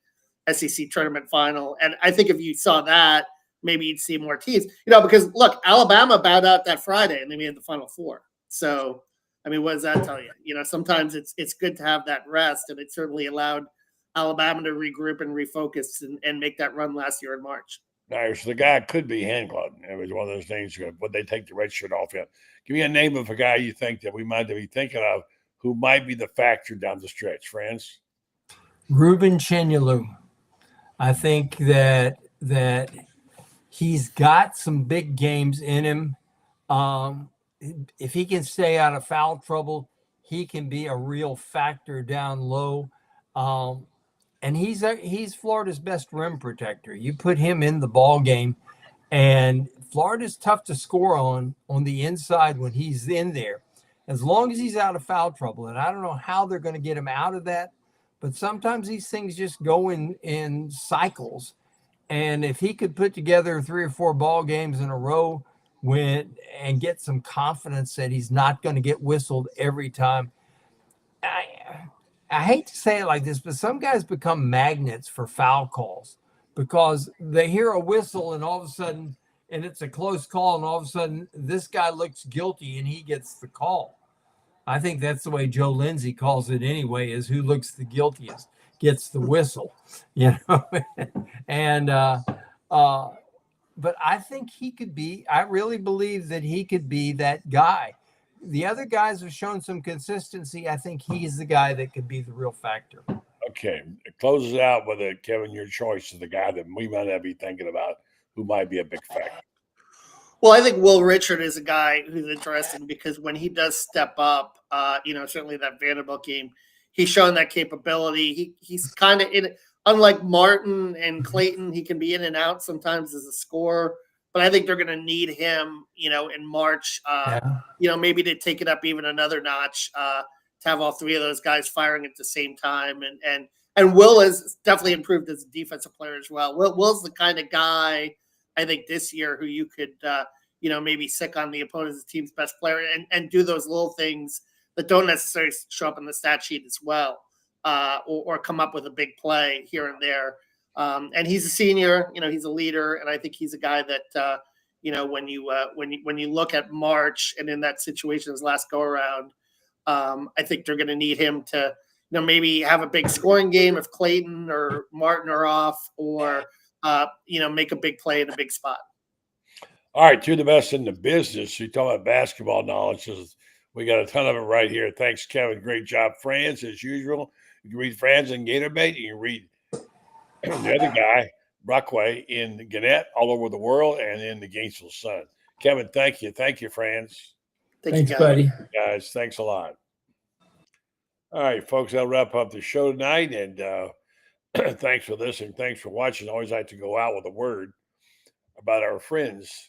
SEC tournament final? And I think if you saw that, maybe you'd see more teams, because look, Alabama bowed out that Friday and they made the Final Four. So, I mean, what does that tell you? Sometimes it's good to have that rest, and it certainly allowed Alabama to regroup and refocus and make that run last year in March. So the guy could be Hand-Logden. It was one of those things. Would they take the red shirt off him? Give me a name of a guy you think that we might be thinking of who might be the factor down the stretch, Franz? Ruben Chenyalu. I think that he's got some big games in him. If he can stay out of foul trouble, he can be a real factor down low. And he's Florida's best rim protector. You put him in the ball game, and Florida's tough to score on the inside when he's in there, as long as he's out of foul trouble. And I don't know how they're going to get him out of that, but sometimes these things just go in cycles. And if he could put together 3 or 4 ball games in a row and get some confidence that he's not going to get whistled every time. I hate to say it like this, but some guys become magnets for foul calls because they hear a whistle and all of a sudden, and it's a close call, and all of a sudden this guy looks guilty and he gets the call. I think that's the way Joe Lindsay calls it anyway, is who looks the guiltiest gets the whistle, and but I think he could be, I really believe that he could be that guy. The other guys have shown some consistency. I think he's the guy that could be the real factor. Okay. It closes out with Kevin, your choice is the guy that we might not be thinking about who might be a big factor. Well, I think Will Richard is a guy who's interesting because when he does step up, certainly that Vanderbilt game, he's shown that capability. He's kind of unlike Martin and Clayton, he can be in and out sometimes as a scorer. But I think they're going to need him, in March, maybe to take it up even another notch, to have all 3 of those guys firing at the same time. And And Will has definitely improved as a defensive player as well. Will's the kind of guy I think this year who you could maybe sick on the opponent's team's best player and do those little things that don't necessarily show up in the stat sheet as well, or come up with a big play here and there. And he's a senior, he's a leader, and I think he's a guy that when you look at March and in that situation his last go around, I think they're going to need him to maybe have a big scoring game if Clayton or Martin are off, or make a big play in a big spot. All right, two of the best in the business. You talk about basketball knowledge. We got a ton of it right here. Thanks, Kevin. Great job, Franz, as usual. You can read Franz in Gatorbait. You can read the other guy, Brockway, in Gannett, all over the world, and in the Gainesville Sun. Kevin, thank you. Thank you, Franz. Thanks, buddy. Guys, thanks a lot. All right, folks, that'll wrap up the show tonight. And thanks for listening. Thanks for watching. Always like to go out with a word about our friends.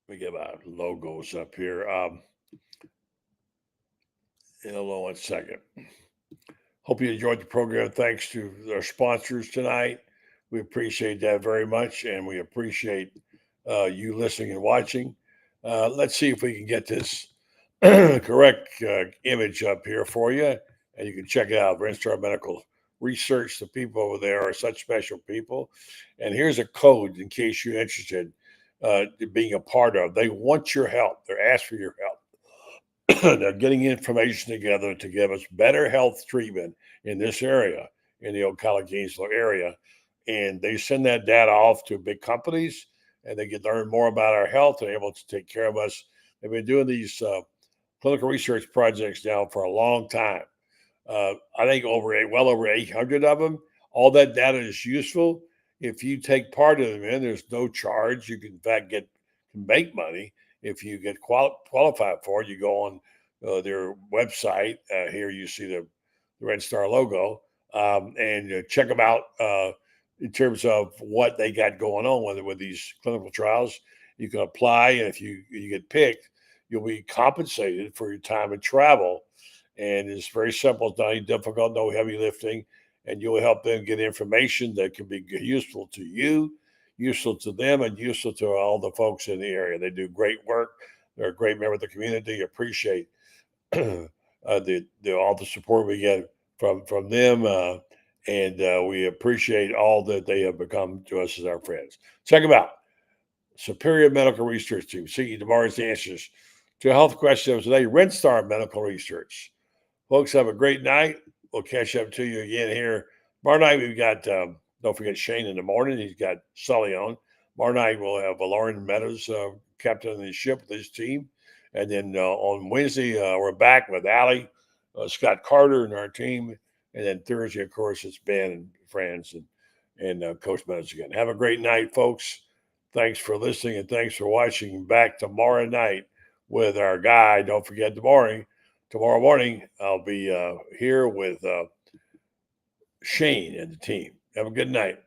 Let me get my logos up here. Hold on 1 second. Hope you enjoyed the program. Thanks to our sponsors tonight. We appreciate that very much, and we appreciate you listening and watching. Let's see if we can get this correct image up here for you, and you can check it out. Brenden Medical Research. The people over there are such special people. And here's a code in case you're interested in being a part of. They want your help. They're asking for your help. They're getting information together to give us better health treatment in this area, in the Ocala-Gainesville area. And they send that data off to big companies, and they get to learn more about our health and able to take care of us. They've been doing these clinical research projects now for a long time. I think well over 800 of them. All that data is useful. If you take part of them there's no charge. You can, in fact, can make money if you get qualified for it. You go on their website. Here you see the Red Star logo, and check them out in terms of what they got going on with these clinical trials. You can apply, and if you get picked, you'll be compensated for your time and travel. And it's very simple. It's not any difficult, no heavy lifting. And you'll help them get information that can be useful to you, useful to them, and useful to all the folks in the area. They do great work. They're a great member of the community. Appreciate all the support we get from them. And we appreciate all that they have become to us as our friends. Check them out. Superior Medical Research Team. See tomorrow's answers to health questions today. Red Star Medical Research. Folks, have a great night. We'll catch up to you again here. Tomorrow night, we've got, don't forget Shane in the morning. He's got Sully on. Tomorrow night, we'll have Lauren Meadows, captain of the ship with his team. And then on Wednesday, we're back with Allie, Scott Carter, and our team. And then Thursday, of course, it's Ben and Franz and Coach Meadows again. Have a great night, folks. Thanks for listening, and thanks for watching. Back tomorrow night with our guy. Don't forget tomorrow morning, I'll be here with Shane and the team. Have a good night.